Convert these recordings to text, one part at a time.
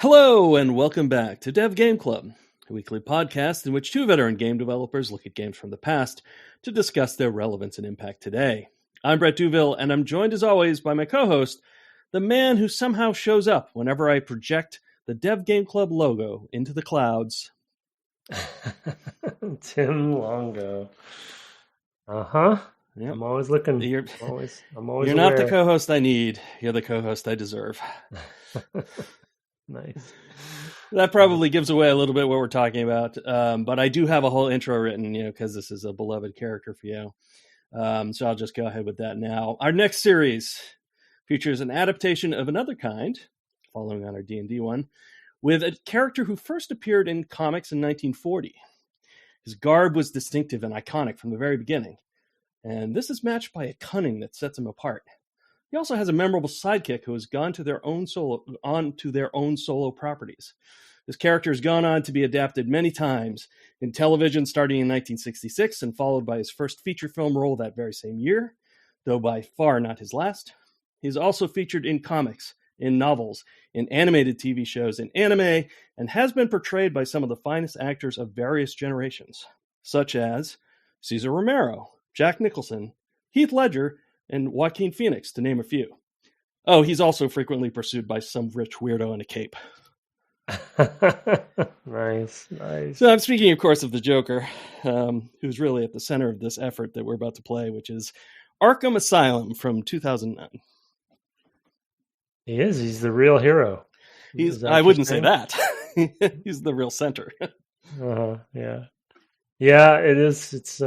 Hello and welcome back to Dev Game Club, a weekly podcast in which two veteran game developers look at games from the past to discuss their relevance and impact today. I'm Brett Douville, and I'm joined as always by my co-host, the man who somehow shows up whenever I project the Dev Game Club logo into the clouds. Tim Longo. Yep. I'm always looking. I'm always You're not the co-host I need. You're the co-host I deserve. Nice. That probably gives away a little bit what we're talking about. But I do have a whole intro written, because this is a beloved character for you. So I'll just go ahead with that now. Our next series features an adaptation of another kind, following on our D&D one, with a character who first appeared in comics in 1940. His garb was distinctive and iconic from the very beginning, and this is matched by a cunning that sets him apart. He also has a memorable sidekick who has gone to their own solo properties. This character has gone on to be adapted many times in television, starting in 1966 and followed by his first feature film role that very same year, though by far not his last. He's also featured in comics, in novels, in animated TV shows, in anime, and has been portrayed by some of the finest actors of various generations, such as Cesar Romero, Jack Nicholson, Heath Ledger, and Joaquin Phoenix, to name a few. Oh, he's also frequently pursued by some rich weirdo in a cape. Nice. So I'm speaking, of course, of the Joker, who's really at the center of this effort that we're about to play, which is Arkham Asylum from 2009. He is. He's the real hero. I wouldn't say that. He's the real center. Yeah. Yeah, it is. It's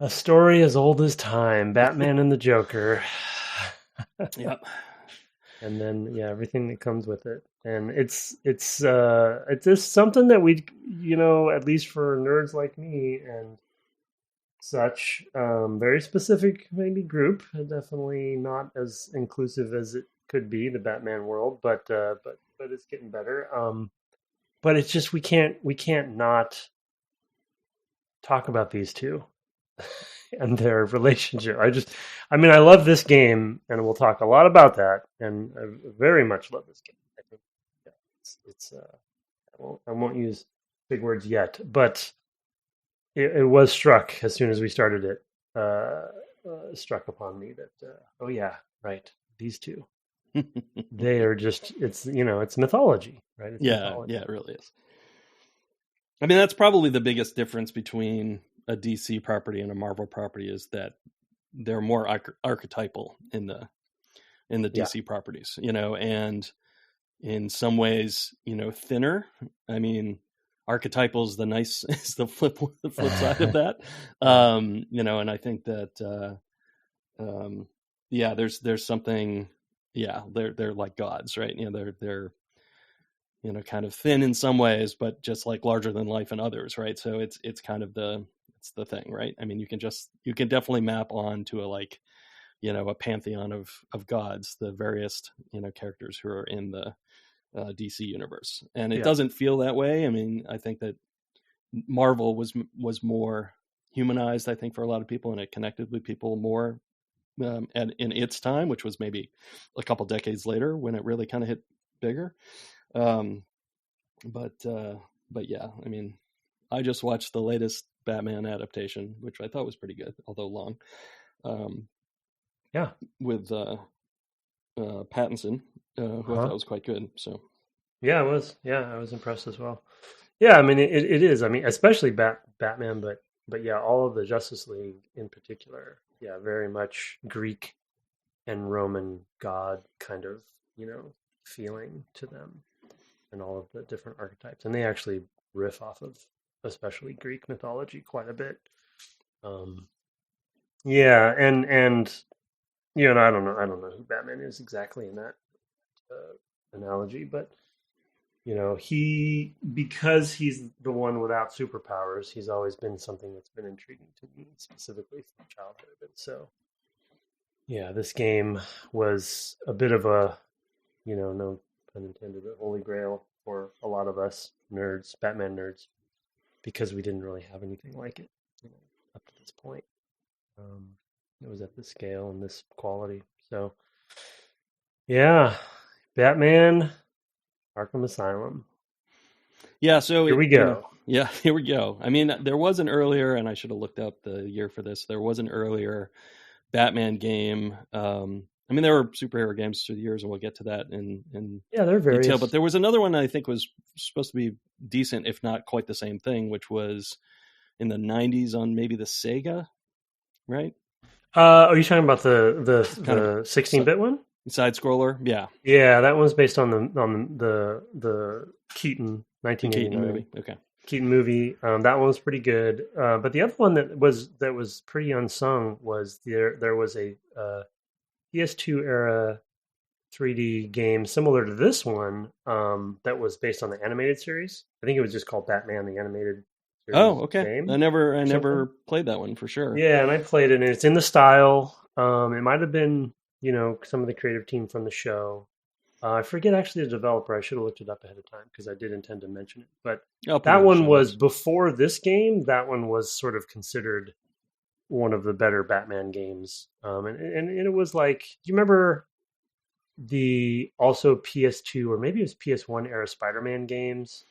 a story as old as time. Batman and the Joker. Yep. And then everything that comes with it. And it's just something that we, at least for nerds like me and such, very specific maybe group, definitely not as inclusive as it could be, the Batman world, but it's getting better. But it's just we can't not talk about these two and their relationship. I love this game, and we'll talk a lot about that. And I very much love this game. I think it's I won't use big words yet, but it was struck as soon as we started it. Struck upon me that these two. They are just it's mythology, right? It's mythology. Yeah, it really is. I mean, that's probably the biggest difference between a DC property and a Marvel property is that they're more archetypal in the DC properties, and in some ways, thinner. I mean, archetypal is is the flip side of that. And I think that there's something. Yeah, they're like gods, right? They're kind of thin in some ways, but just like larger than life in others, right? So it's kind of the thing, right? I mean, you can definitely map on to a pantheon of gods, the various characters who are in the DC universe, and it doesn't feel that way. I mean, I think that Marvel was more humanized, I think, for a lot of people, and it connected with people more and in its time, which was maybe a couple decades later when it really kind of hit bigger. But yeah, I mean, I just watched the latest Batman adaptation, which I thought was pretty good, although long. With Pattinson, who I thought was quite good. So yeah, it was. Yeah, I was impressed as well. Yeah, I mean, it is. I mean, especially Batman, but yeah, all of the Justice League in particular. Yeah, very much Greek and Roman god kind of, feeling to them, and all of the different archetypes. And they actually riff off of especially Greek mythology quite a bit. Yeah, and I don't know who Batman is exactly in that analogy, but because he's the one without superpowers, he's always been something that's been intriguing to me, specifically from childhood. And so, yeah, this game was a bit of a, no pun intended, a holy grail for a lot of us nerds, Batman nerds, because we didn't really have anything like it, up to this point. It was at this scale and this quality. So, Yeah, Batman, Arkham Asylum. Yeah, so Here we you know, go. yeah, here we go. I mean, there was an earlier, and I should have looked up the year for this. There was an earlier Batman game. I mean, there were superhero games through the years, and we'll get to that in Yeah, they're detail. But various. there was another one that I think was supposed to be decent, if not quite the same thing, which was in the '90s on maybe the Sega, right? Are you talking about the Kind of the 16-bit one? side scroller, yeah. Yeah, that one's based on the Keaton The Keaton 1989 movie, okay. Keaton movie. That one was pretty good. But the other one that was pretty unsung was there was a PS2 era 3D game similar to this one that was based on the animated series. I think it was just called Batman the Animated Oh, Series okay. game I or something. never played that one for sure. Yeah, and I played it, and it's in the style. It might have been, some of the creative team from the show. I forget actually the developer. I should have looked it up ahead of time because I did intend to mention it. But I'll put it that in the one show was notes. before this game. That one was sort of considered one of the better Batman games. And it was like, do you remember the also PS2 or maybe it was PS1 era Spider-Man games?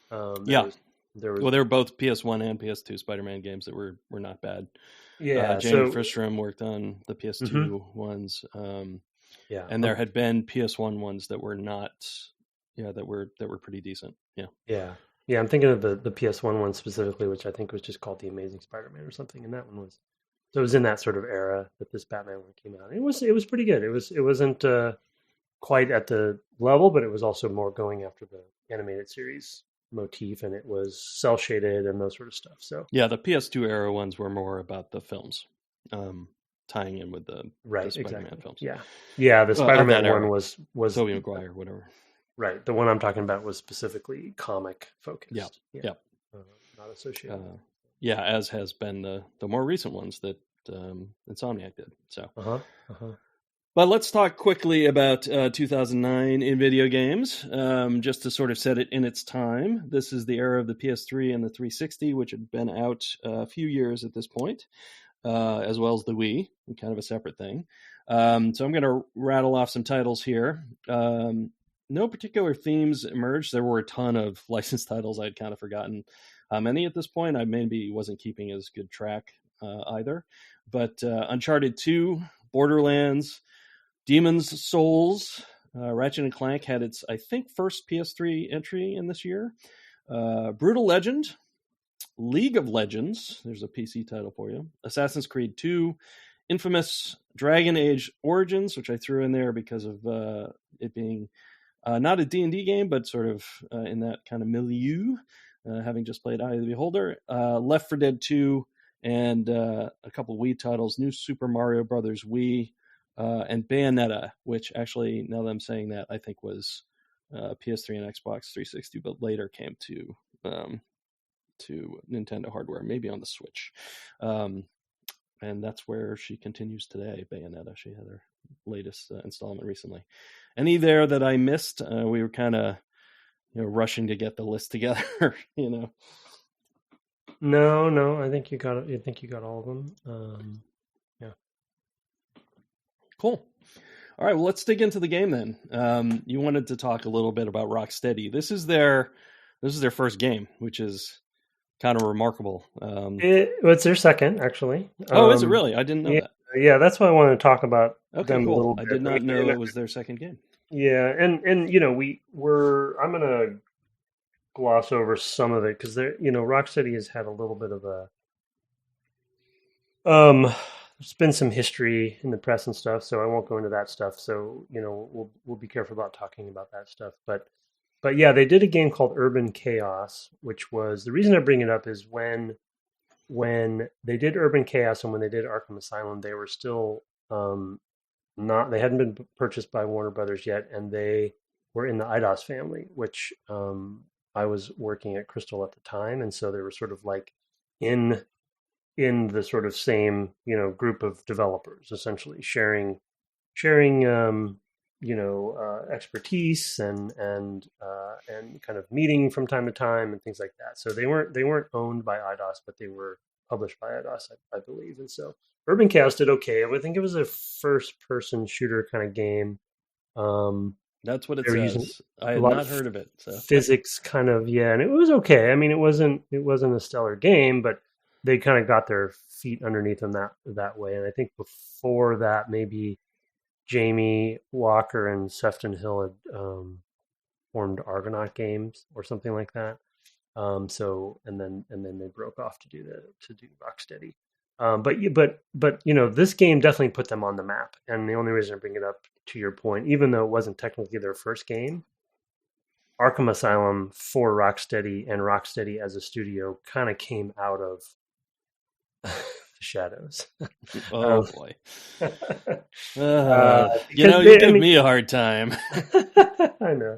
Yeah. There was Well, they were both PS1 and PS2 Spider-Man games that were not bad. yeah. Jamie So Fristrom worked on the mhm, PS2 ones, yeah. and there had been PS1 ones that were not, yeah, that were pretty decent. Yeah. Yeah. Yeah, I'm thinking of the PS1 one specifically, which I think was just called The Amazing Spider-Man or something. And that one was so it was in that sort of era that this Batman one came out. It was pretty good. It wasn't quite at the level, but it was also more going after the animated series motif, and it was cell shaded and those sort of stuff. So Yeah, the PS2 era ones were more about the films, tying in with the right, Spider-Man exactly. films. Yeah. Yeah, the Of that Spider-Man one era, was Tobey Maguire, whatever. right. The one I'm talking about was specifically comic Yeah, focused. Yeah. yeah, Not associated. yeah. As has been the more recent ones that Insomniac did. So, Uh-huh. Uh-huh. but let's talk quickly about 2009 in video games, just to sort of set it in its time. This is the era of the PS3 and the 360, which had been out a few years at this point, as well as the Wii, kind of a separate thing. So I'm going to rattle off some titles here. No particular themes emerged. There were a ton of licensed titles I'd kind of forgotten how many at this point. I maybe wasn't keeping as good track either. But Uncharted 2, Borderlands, Demon's Souls, Ratchet and Clank had its, I think, first PS3 entry in this year. Brutal Legend, League of Legends, there's a PC title for you. Assassin's Creed 2, Infamous Dragon Age Origins, which I threw in there because of it being not a D&D game, but sort of in that kind of milieu, having just played Eye of the Beholder. Left 4 Dead 2, and a couple Wii titles, New Super Mario Brothers Wii, and Bayonetta, which actually, now that I'm saying that, I think was PS3 and Xbox 360, but later came to Nintendo hardware, maybe on the Switch. And that's where she continues today, Bayonetta. She had her latest installment recently. Any there that I missed? We were kind of rushing to get the list together, No, I think you got it. I think you got all of them. Yeah. Cool. All right, well, let's dig into the game then. You wanted to talk a little bit about Rocksteady. This is their first game, which is kind of remarkable. It's their second, actually. Oh, is it really? I didn't know Yeah, that. yeah. That's why I wanted to talk about Okay, them a cool. little I bit. did not know and- it was their second game. Yeah, and I'm gonna gloss over some of it because Rocksteady has had a little bit of a there's been some history in the press and stuff, so I won't go into that stuff. So we'll be careful about talking about that stuff. But yeah, they did a game called Urban Chaos, which was the reason I bring it up is when they did Urban Chaos and when they did Arkham Asylum, they were still not they hadn't been purchased by Warner Brothers yet, and they were in the Eidos family, which I was working at Crystal at the time, and so they were sort of like in the sort of same group of developers, essentially sharing expertise and kind of meeting from time to time and things like that. So they weren't owned by Eidos, but they were published by Eidos, I believe. And so Urban Chaos did okay. I would think it was a first person shooter kind of game. That's what it they were using says. I a had lot not of heard of it. So physics, kind of, yeah, and it was okay. I mean, it wasn't a stellar game, but they kind of got their feet underneath them that way. And I think before that, maybe Jamie Walker and Sefton Hill had formed Argonaut Games or something like that. So and then they broke off to do Rocksteady. But this game definitely put them on the map. And the only reason I bring it up, to your point, even though it wasn't technically their first game, Arkham Asylum for Rocksteady and Rocksteady as a studio kind of came out of the shadows. oh boy. Because You give me a hard time. I know.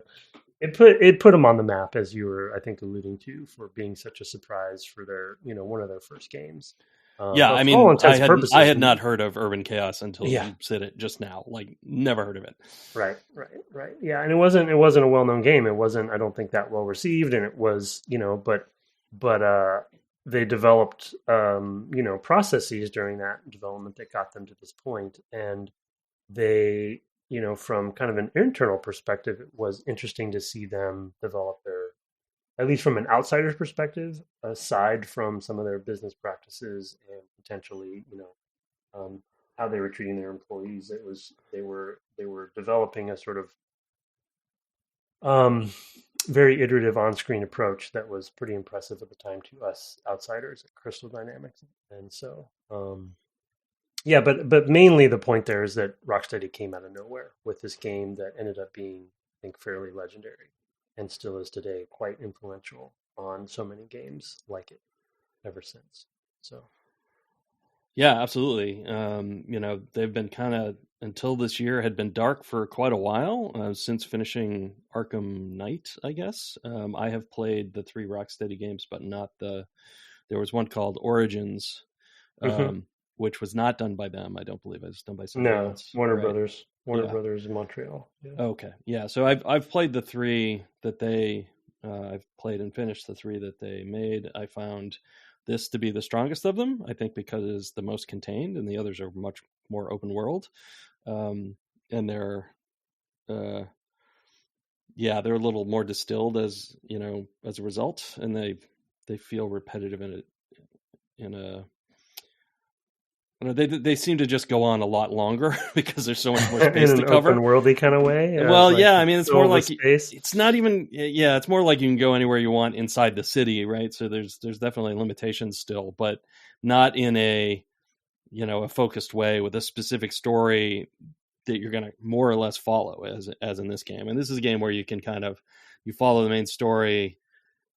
It put them on the map, as you were, I think, alluding to, for being such a surprise for their, one of their first games. Yeah, I for all mean, intents and purposes, I had not heard of Urban Chaos until Yeah. you said it just now. Like, never heard of it. Right. Yeah, and it wasn't a well known game. It wasn't, I don't think, that well received, and it was, but they developed processes during that development that got them to this point, and they, from kind of an internal perspective, it was interesting to see them develop their, at least from an outsider's perspective, aside from some of their business practices and potentially, how they were treating their employees. It was they were developing a sort of very iterative on-screen approach that was pretty impressive at the time to us outsiders at Crystal Dynamics. And so, yeah, but mainly the point there is that Rocksteady came out of nowhere with this game that ended up being, I think, fairly legendary, and still is today quite influential on so many games like it ever since. So, yeah, absolutely. They've been kind of, until this year, had been dark for quite a while, since finishing Arkham Knight, I guess. I have played the 3 Rocksteady games, but not there was one called Origins, which was not done by them. I don't believe it was done by somebody else. Warner right? Brothers. Warner Brothers in Montreal. Yeah. Okay, yeah. So I've played the 3 that they I've played and finished the 3 that they made. I found this to be the strongest of them, I think, because it's the most contained, and the others are much more open world, and they're they're a little more distilled as a result, and they feel repetitive in a they seem to just go on a lot longer because there's so much more space to cover. In an open worldy kind of way. Well, yeah, I mean, it's more like space. It's not even. Yeah, it's more like you can go anywhere you want inside the city, right? So there's definitely limitations still, but not in a focused way with a specific story that you're going to more or less follow as in this game. And this is a game where you can you follow the main story,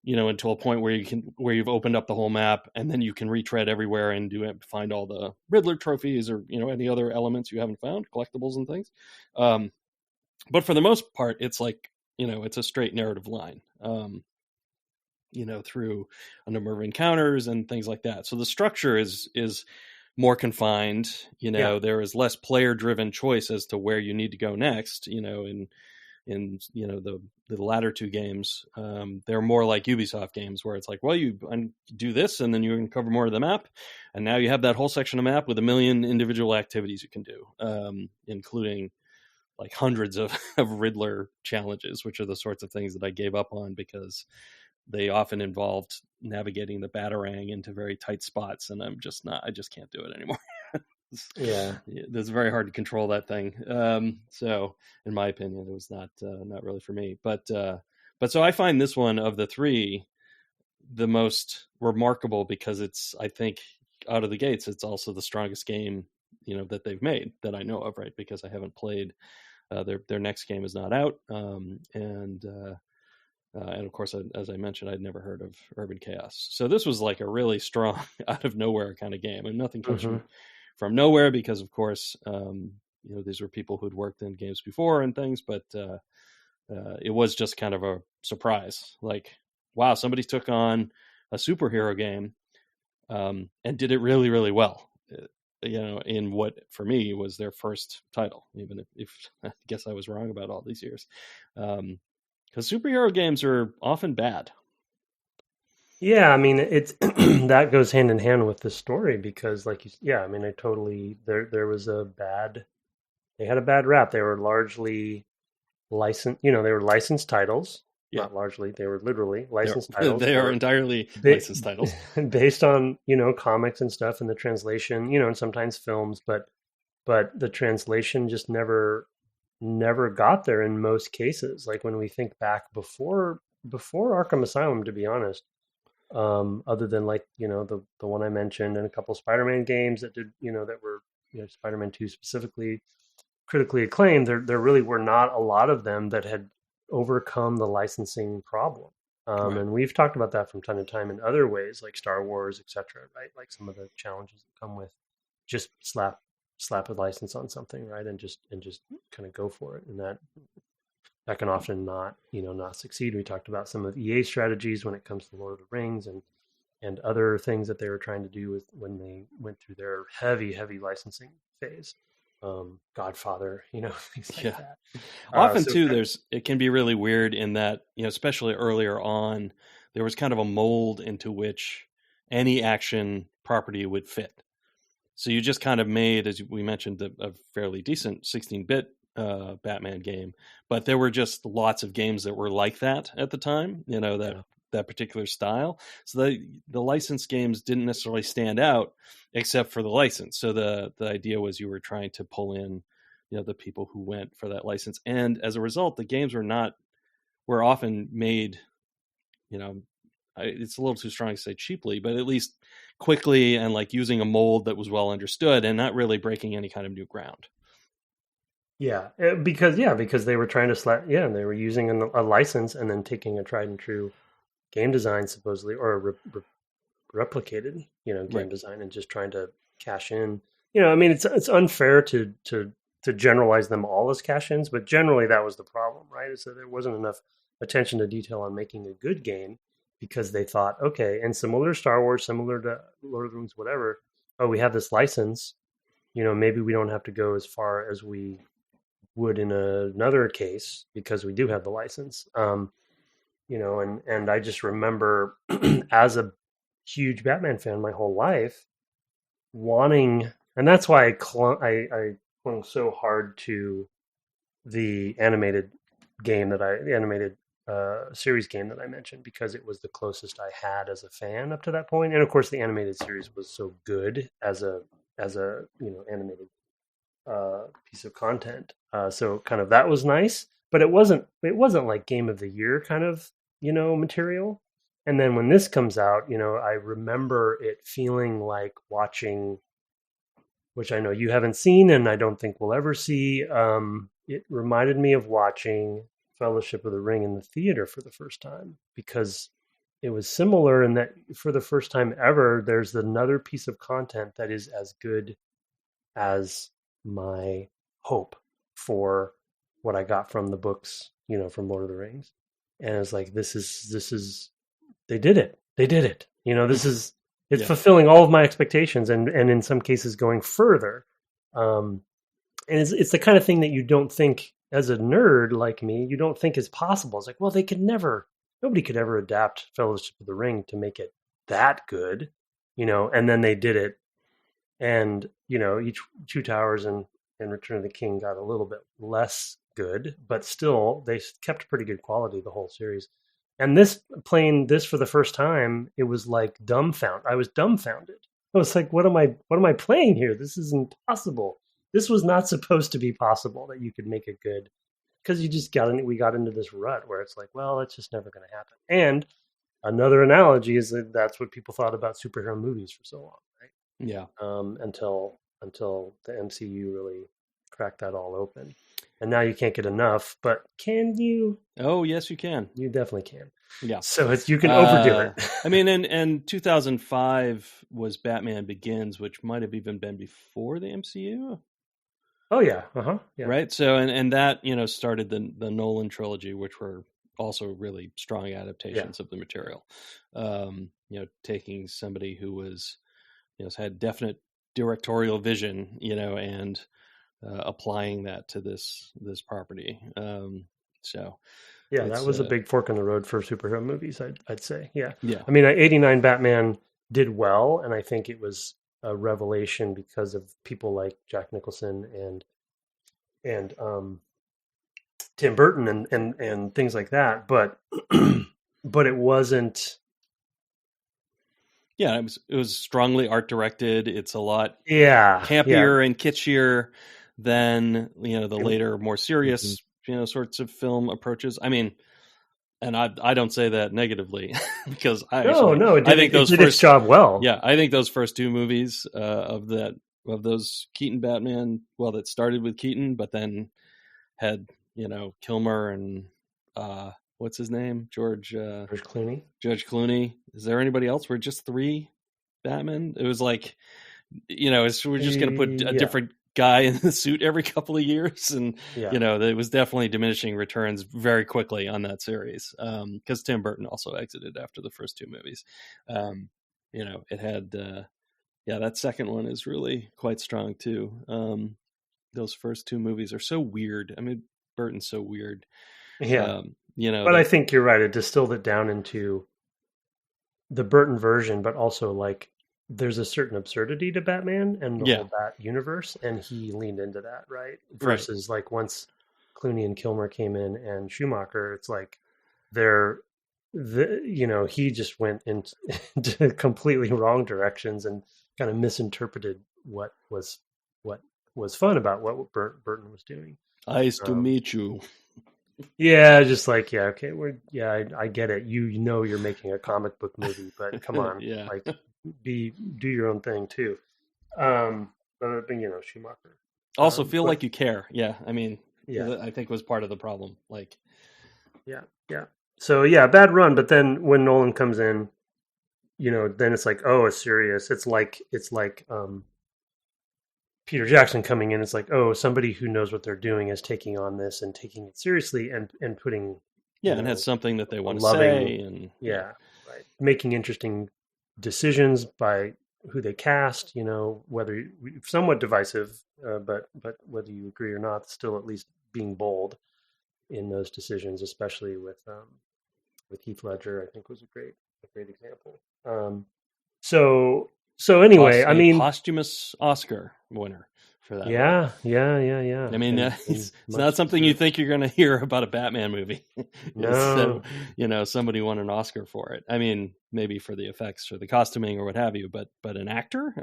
until a point where you've opened up the whole map, and then you can retread everywhere and find all the Riddler trophies or, any other elements you haven't found, collectibles and things. But for the most part, it's like, it's a straight narrative line, through a number of encounters and things like that. So the structure is more confined, there is less player driven choice as to where you need to go next, in the latter 2 games. They're more like Ubisoft games where it's like, well, you do this and then you can cover more of the map, and now you have that whole section of map with 1 million individual activities you can do, including like hundreds of Riddler challenges, which are the sorts of things that I gave up on because they often involved navigating the Batarang into very tight spots, and I just can't do it anymore. Yeah, it's very hard to control that thing. So in my opinion, it was not really for me, but so I find this one of the 3 the most remarkable because it's, I think, out of the gates, it's also the strongest game, that they've made that I know of, right? Because I haven't played, their next game is not out. And of course, as I mentioned, I'd never heard of Urban Chaos. So this was like a really strong out of nowhere kind of game, and nothing comes from nowhere because, of course, these were people who'd worked in games before and things, but it was just kind of a surprise. Like, wow, somebody took on a superhero game and did it really, really well. In what for me was their first title, even if I guess I was wrong about all these years, because superhero games are often bad. Yeah, I mean, it's that goes hand in hand with the story because, like, I mean, I totally there was they had a bad rap. They were largely license. You know, they were licensed titles. Yeah. Not largely, they were literally licensed titles. They are entirely licensed titles based on, you know, comics and stuff and the translation, you know, and sometimes films, but the translation just never got there in most cases. Like when we think back before Arkham Asylum, to be honest, other than like, you know, the one I mentioned and a couple Spider-Man games that did, you know, that were, you know, Spider-Man 2 specifically critically acclaimed, there really were not a lot of them that had overcome the licensing problem. Right. And we've talked about that from time to time in other ways, like Star Wars, etc. Right, like some of the challenges that come with just slap a license on something, right, and just kind of go for it, and that can often not, you know, not succeed. We talked about some of EA strategies when it comes to Lord of the Rings and other things that they were trying to do with when they went through their heavy licensing phase. Godfather, you know, things like that. Often too, it can be really weird in that, you know, especially earlier on, there was kind of a mold into which any action property would fit. So you just kind of made, as we mentioned, a fairly decent 16-bit Batman game, but there were just lots of games that were like that at the time, you know, that particular style. So the licensed games didn't necessarily stand out except for the license. So the idea was you were trying to pull in, you know, the people who went for that license. And as a result, the games were often made, you know, it's a little too strong to say cheaply, but at least quickly and like using a mold that was well understood and not really breaking any kind of new ground. Yeah, because they were trying to they were using a license and then taking a tried and true game design supposedly, or replicated, you know, game design, and just trying to cash in. You know, I mean, it's unfair to generalize them all as cash-ins, but generally that was the problem, right? So there wasn't enough attention to detail on making a good game because they thought, okay, and similar to Star Wars, similar to Lord of the Rings, whatever, oh, we have this license, you know, maybe we don't have to go as far as we would in another case because we do have the license. You know, and I just remember as a huge Batman fan my whole life wanting, and that's why I clung so hard to the animated series game that I mentioned, because it was the closest I had as a fan up to that point. And of course the animated series was so good as a you know, animated piece of content. So kind of that was nice, but it wasn't like game of the year kind of, you know, material. And then when this comes out, you know, I remember it feeling like watching, which I know you haven't seen and I don't think we'll ever see. It reminded me of watching Fellowship of the Ring in the theater for the first time, because it was similar in that for the first time ever, there's another piece of content that is as good as my hope for what I got from the books, you know, from Lord of the Rings. And it's like, this is they did it. You know, it's fulfilling all of my expectations and in some cases going further. And it's the kind of thing that you don't think, as a nerd like me, you don't think is possible. It's like, well, nobody could ever adapt Fellowship of the Ring to make it that good, you know, and then they did it. And, you know, each Two Towers and Return of the King got a little bit less good, but still they kept pretty good quality the whole series. And playing this for the first time, it was like I was dumbfounded. I was like, what am I playing here? This is impossible. This was not supposed to be possible that you could make it good, because we got into this rut where it's like, well, it's just never going to happen. And another analogy is that that's what people thought about superhero movies for so long, right? Yeah. Until the MCU really cracked that all open. And now you can't get enough, but can you? Oh, yes, you can. You definitely can. Yeah. So you can overdo it. I mean, and 2005 was Batman Begins, which might have even been before the MCU. Oh yeah. Uh-huh. Yeah. Right. So, and that, you know, started the Nolan trilogy, which were also really strong adaptations of the material. You know, taking somebody who was, you know, had definite directorial vision, you know, and applying that to this property. So yeah, that was a big fork in the road for superhero movies, I'd say. Yeah. I mean, 89 Batman did well, and I think it was a revelation because of people like Jack Nicholson and Tim Burton and things like that, but but it wasn't. Yeah, it was strongly art directed. It's a lot Yeah, campier and kitschier than the It- later, more serious sorts of film approaches. I mean, and I don't say that negatively because I think those did its job well. Yeah, I think those first two movies of those Keaton Batman, well, that started with Keaton, but then had Kilmer and what's his name, George Clooney. Judge Clooney. Is there anybody else? We're just three Batman. It was like, we're just going to put a different guy in the suit every couple of years, and it was definitely diminishing returns very quickly on that series because Tim Burton also exited after the first two movies. It had that second one is really quite strong too. Those first two movies are so weird. I mean, Burton's so weird. But I think you're right. It distilled it down into the Burton version, but also like there's a certain absurdity to Batman and the whole Bat universe, and he leaned into that, right? Versus like once Clooney and Kilmer came in and Schumacher, it's like he just went into completely wrong directions and kind of misinterpreted what was fun about what Burton was doing. Nice to meet you. Yeah, just like okay, I get it. You're making a comic book movie, but come on, like do your own thing too. But Schumacher. Also, feel like you care. Yeah, I mean, I think was part of the problem. Like, yeah. So bad run. But then when Nolan comes in, then it's like, oh, it's serious. It's like Peter Jackson coming in. It's like, oh, somebody who knows what they're doing is taking on this and taking it seriously and putting and has something that they want to say and right, making interesting decisions by who they cast. Whether somewhat divisive, but whether you agree or not, still at least being bold in those decisions, especially with Heath Ledger, I think was a great example. So anyway, I mean, posthumous Oscar winner for that. Yeah. I mean, it's not something you think you're going to hear about a Batman movie. No. Somebody won an Oscar for it. I mean, maybe for the effects or the costuming or what have you, but an actor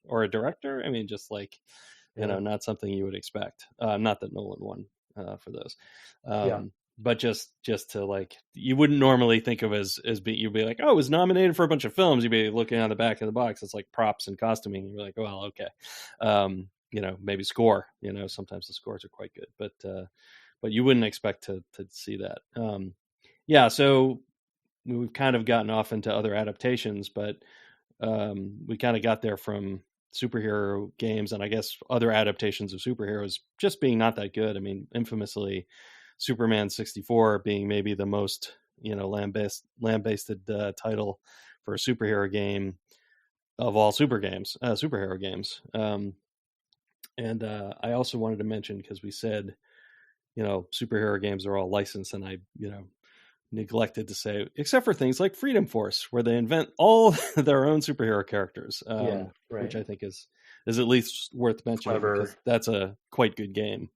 or a director, I mean, just like, not something you would expect. Not that Nolan won for those. But just to like, you wouldn't normally think of as being, you'd be like, oh, it was nominated for a bunch of films. You'd be looking on the back of the box. It's like props and costuming. You're like, well, okay. Maybe score, sometimes the scores are quite good, but you wouldn't expect to see that. So we've kind of gotten off into other adaptations, but we kind of got there from superhero games and I guess other adaptations of superheroes just being not that good. I mean, infamously, Superman 64 being maybe the most lambasted title for a superhero game of all superhero games. And I also wanted to mention, because we said superhero games are all licensed, and I neglected to say, except for things like Freedom Force, where they invent all their own superhero characters, which I think is at least worth mentioning, because that's a quite good game.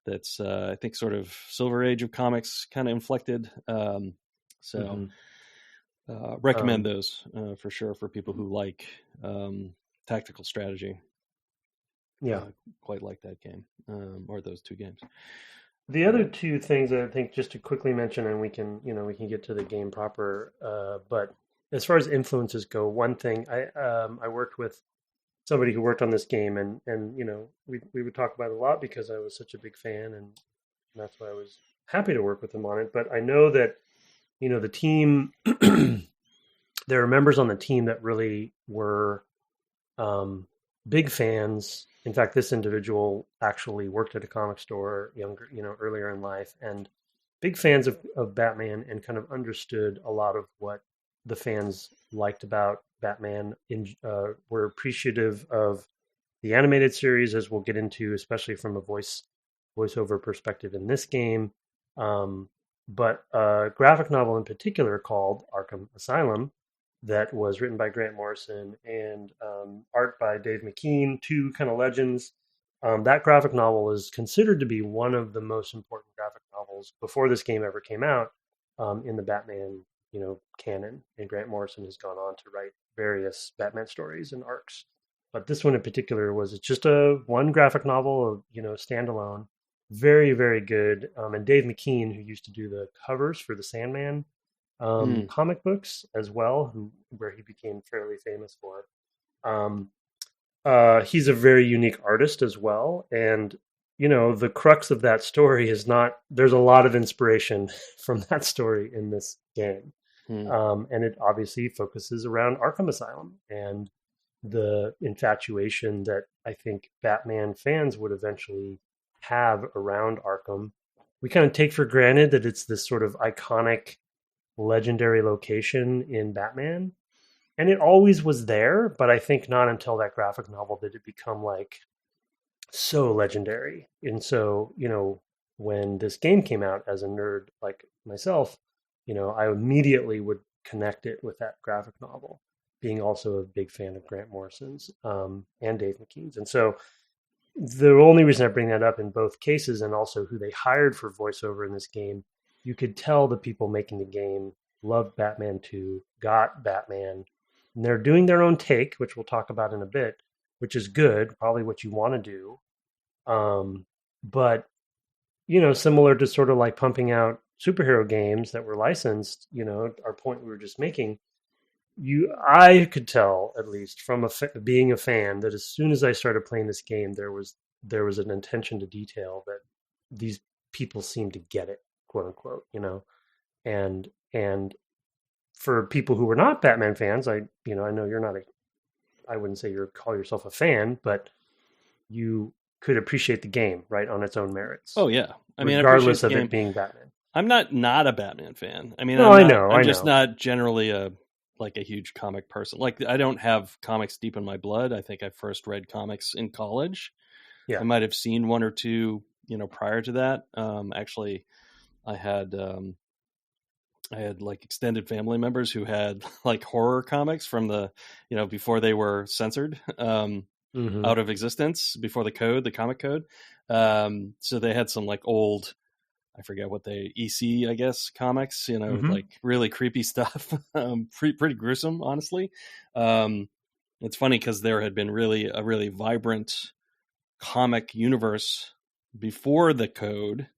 That's I think sort of Silver Age of comics kind of inflected. Recommend those for sure for people who like tactical strategy. Quite like that game or those two games. The other two things that I think, just to quickly mention, and we can get to the game proper. But as far as influences go, one thing I worked with somebody who worked on this game, and we would talk about it a lot because I was such a big fan, and that's why I was happy to work with him on it. But I know that the team, there are members on the team that really were big fans. In fact, this individual actually worked at a comic store earlier in life, and big fans of Batman, and kind of understood a lot of what the fans liked about Batman. Were appreciative of the animated series, as we'll get into, especially from a voiceover perspective in this game. But a graphic novel in particular called Arkham Asylum, that was written by Grant Morrison and art by Dave McKean, two kind of legends. That graphic novel is considered to be one of the most important novels before this game ever came out in the Batman, canon. And Grant Morrison has gone on to write various Batman stories and arcs. But this one in particular was just a one graphic novel of, standalone. Very, very good. And Dave McKean, who used to do the covers for the Sandman comic books as well, where he became fairly famous for. He's a very unique artist as well. And, the crux of that story is there's a lot of inspiration from that story in this game. And it obviously focuses around Arkham Asylum and the infatuation that I think Batman fans would eventually have around Arkham. We kind of take for granted that it's this sort of iconic, legendary location in Batman. And it always was there, but I think not until that graphic novel did it become like so legendary. And so, when this game came out, as a nerd like myself, I immediately would connect it with that graphic novel, being also a big fan of Grant Morrison's and Dave McKean's. And so the only reason I bring that up in both cases, and also who they hired for voiceover in this game, you could tell the people making the game loved Batman 2, got Batman, and they're doing their own take, which we'll talk about in a bit, which is good, probably what you want to do. But, similar to sort of like pumping out superhero games that were licensed, our point we were just making, I could tell, at least from being a fan, that as soon as I started playing this game, there was an attention to detail that these people seemed to get it, quote unquote, and for people who were not Batman fans, I know you're not I wouldn't say call yourself a fan, but you could appreciate the game, right, on its own merits. Oh yeah, regardless of it being Batman. I'm not a Batman fan. I mean, no, I'm just not generally a huge comic person. Like, I don't have comics deep in my blood. I think I first read comics in college. Yeah, I might have seen one or two, prior to that. Actually, I had like extended family members who had like horror comics from the, before they were censored out of existence, before the comic code. So they had some like old, I forget what EC, I guess, comics, like really creepy stuff, pretty gruesome, honestly. It's funny because there had been a really vibrant comic universe before the code,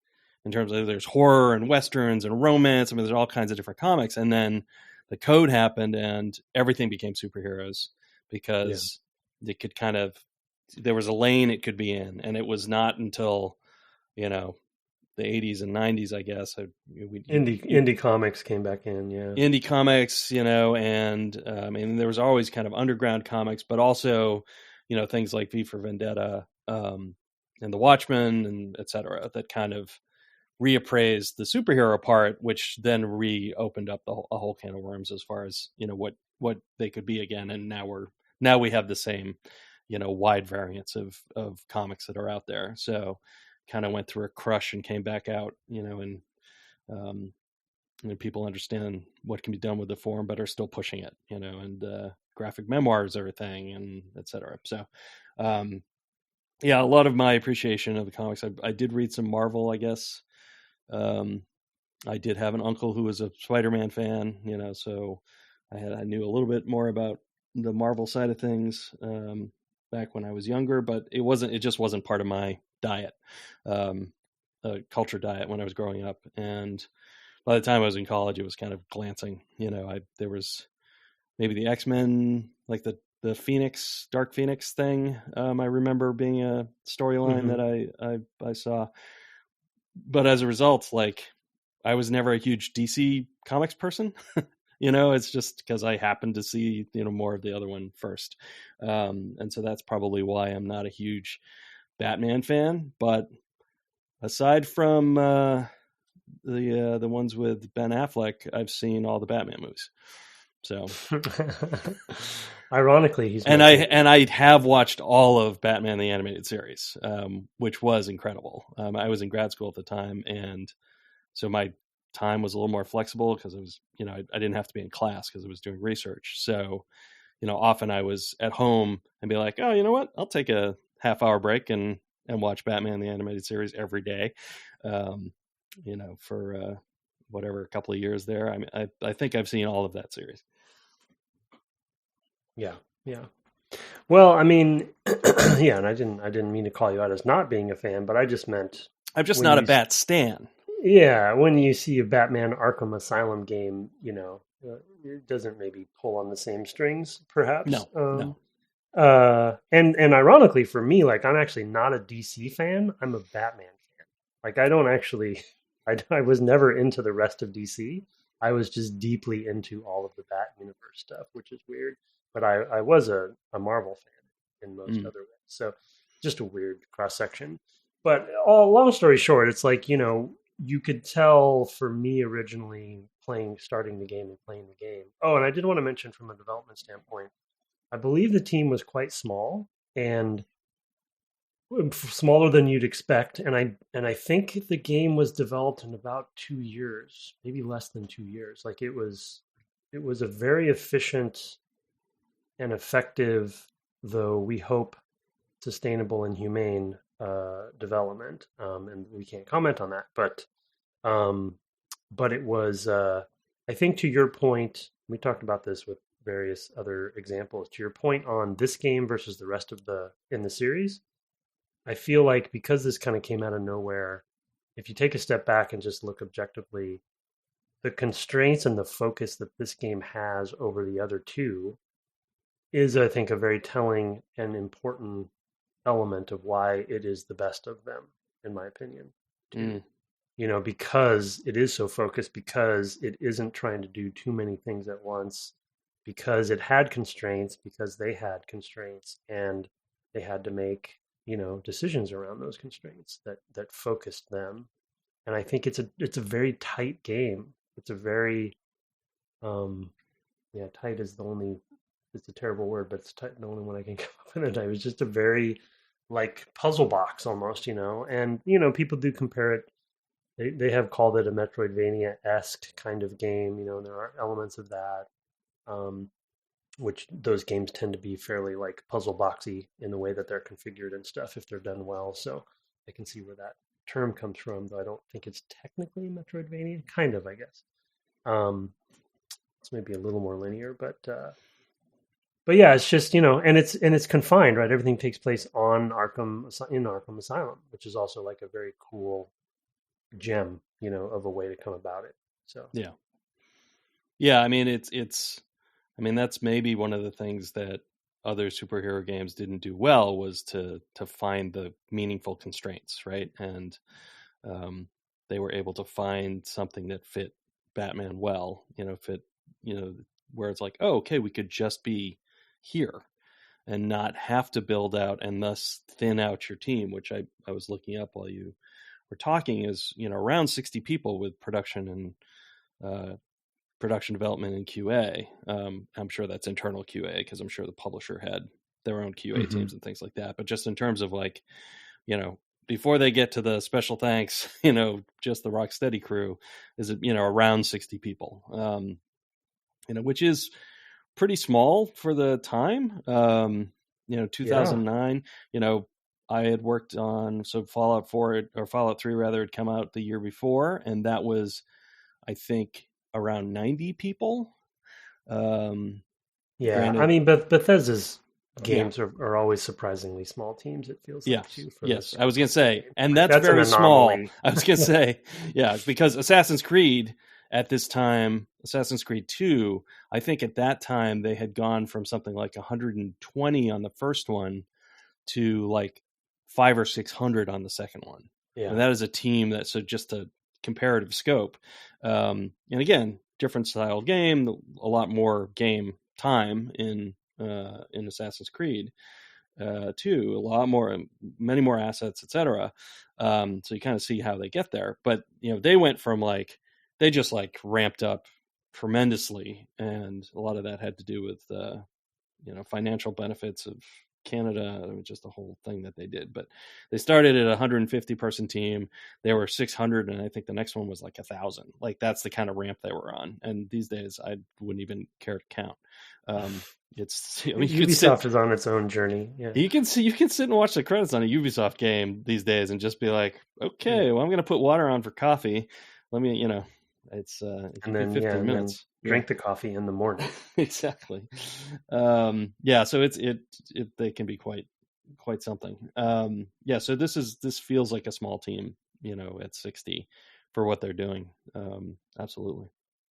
in terms of there's horror and westerns and romance. I mean, there's all kinds of different comics. And then the code happened and everything became superheroes because it could there was a lane it could be in. And it was not until, the 80s and 90s, I guess. Indie comics came back in, yeah. Indie comics, and there was always kind of underground comics, but also, things like V for Vendetta and The Watchmen and et cetera, that kind of reappraised the superhero part, which then reopened up a whole can of worms as far as, what they could be again. And now we have the same, wide variance of comics that are out there. So kind of went through a crush and came back out, and people understand what can be done with the form, but are still pushing it, and graphic memoirs are a thing, and et cetera. So, a lot of my appreciation of the comics, I did read some Marvel, I guess. I did have an uncle who was a Spider-Man fan, so I knew a little bit more about the Marvel side of things back when I was younger, but it just wasn't part of my diet, culture diet when I was growing up. And by the time I was in college, it was kind of glancing. There was maybe the X-Men, like the Dark Phoenix thing. I remember being a storyline that I saw. But as a result, like, I was never a huge DC comics person. It's just because I happened to see, more of the other one first. And so that's probably why I'm not a huge Batman fan. But aside from the ones with Ben Affleck, I've seen all the Batman movies. So ironically, I have watched all of Batman the Animated Series, which was incredible. I was in grad school at the time, and so my time was a little more flexible because it was, I didn't have to be in class because I was doing research. So, often I was at home and be like, oh, you know what? I'll take a half-hour break and watch Batman the Animated Series every day. for whatever, a couple of years there. I mean, I think I've seen all of that series. Yeah. Well, I mean, yeah, and I didn't mean to call you out as not being a fan, but I just meant I'm just not a Bat stan. Yeah, when you see a Batman Arkham Asylum game, it doesn't maybe pull on the same strings, perhaps. No. And ironically for me, like I'm actually not a DC fan. I'm a Batman fan. Like I don't actually, I was never into the rest of DC. I was just deeply into all of the Bat universe stuff, which is weird. But I was a Marvel fan in most other ways. So just a weird cross section. But long story short, it's like, you could tell for me originally starting the game and playing the game. Oh, and I did want to mention from a development standpoint, I believe the team was quite small and smaller than you'd expect. And I think the game was developed in about 2 years, maybe less than 2 years. Like it was a very efficient and effective, though we hope sustainable and humane development. And we can't comment on that, but it was, I think to your point, we talked about this with various other examples. To your point on this game versus the rest of in the series, I feel like because this kind of came out of nowhere, if you take a step back and just look objectively, the constraints and the focus that this game has over the other two is, I think, a very telling and important element of why it is the best of them, in my opinion. Because it is so focused, because it isn't trying to do too many things at once, because it had constraints, because they had constraints, and they had to make, decisions around those constraints that focused them. And I think it's a very tight game. It's a very, tight is it's a terrible word, but it's tight, the only one I can come up with. It was just a very like puzzle box almost, and people do compare it. They have called it a Metroidvania-esque kind of game, and there are elements of that, which those games tend to be fairly like puzzle boxy in the way that they're configured and stuff if they're done well. So I can see where that term comes from, though I don't think it's technically Metroidvania. Kind of, I guess. It's maybe a little more linear, but yeah, it's just and it's confined, right? Everything takes place in Arkham Asylum, which is also like a very cool gem, of a way to come about it. So yeah. I mean, that's maybe one of the things that other superhero games didn't do well, was to find the meaningful constraints, right? And they were able to find something that fit Batman well, where it's like, oh, okay, we could just be here and not have to build out and thus thin out your team, which I was looking up while you were talking, is around 60 people with production and production development and QA. I'm sure that's internal QA, because I'm sure the publisher had their own QA teams and things like that. But just in terms of like, before they get to the special thanks, just the Rocksteady crew is, around 60 people, which is pretty small for the time. 2009, I had worked on, so Fallout 4 or Fallout 3 rather had come out the year before, and that was, I think, around 90 people. Granted, I mean, but Bethesda's games are always surprisingly small teams, it feels like, too. Yes, I was going to say, and that's very small. I was going to say, because Assassin's Creed at this time, Assassin's Creed 2, I think at that time they had gone from something like 120 on the first one to like 500 or 600 on the second one. Yeah. And that is a team that's just a comparative scope. And again, different style game, a lot more game time in Assassin's Creed 2, a lot more, many more assets, etc. So you kind of see how they get there. But they went from they just ramped up tremendously, and a lot of that had to do with financial benefits of Canada. It was just a whole thing that they did. But they started at a 150 person team. They were 600, and I think the next one was 1,000. That's the kind of ramp they were on. And these days, I wouldn't even care to count. it's Ubisoft is on its own journey. Yeah, you can sit and watch the credits on a Ubisoft game these days and just be like, okay, well, I'm going to put water on for coffee. Let me, it's and then 15 minutes. Drink the coffee in the morning. Exactly. So they can be quite something. So this feels like a small team, at 60 for what they're doing. Absolutely.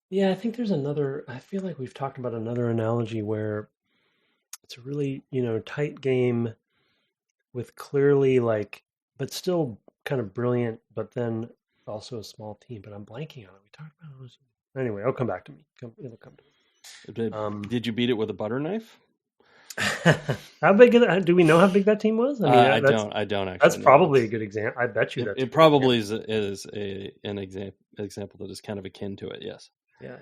Yeah, I think I feel like we've talked about another analogy where it's a really, tight game with clearly but still kind of brilliant, but then also a small team. But I'm blanking on it. We talked about it. Anyway, it'll come back to me. It'll come to me. Did you beat it with a butter knife? How big do we know how big that team was? I don't actually. That's probably a good example. I bet you it probably is an example that is kind of akin to it. Yes.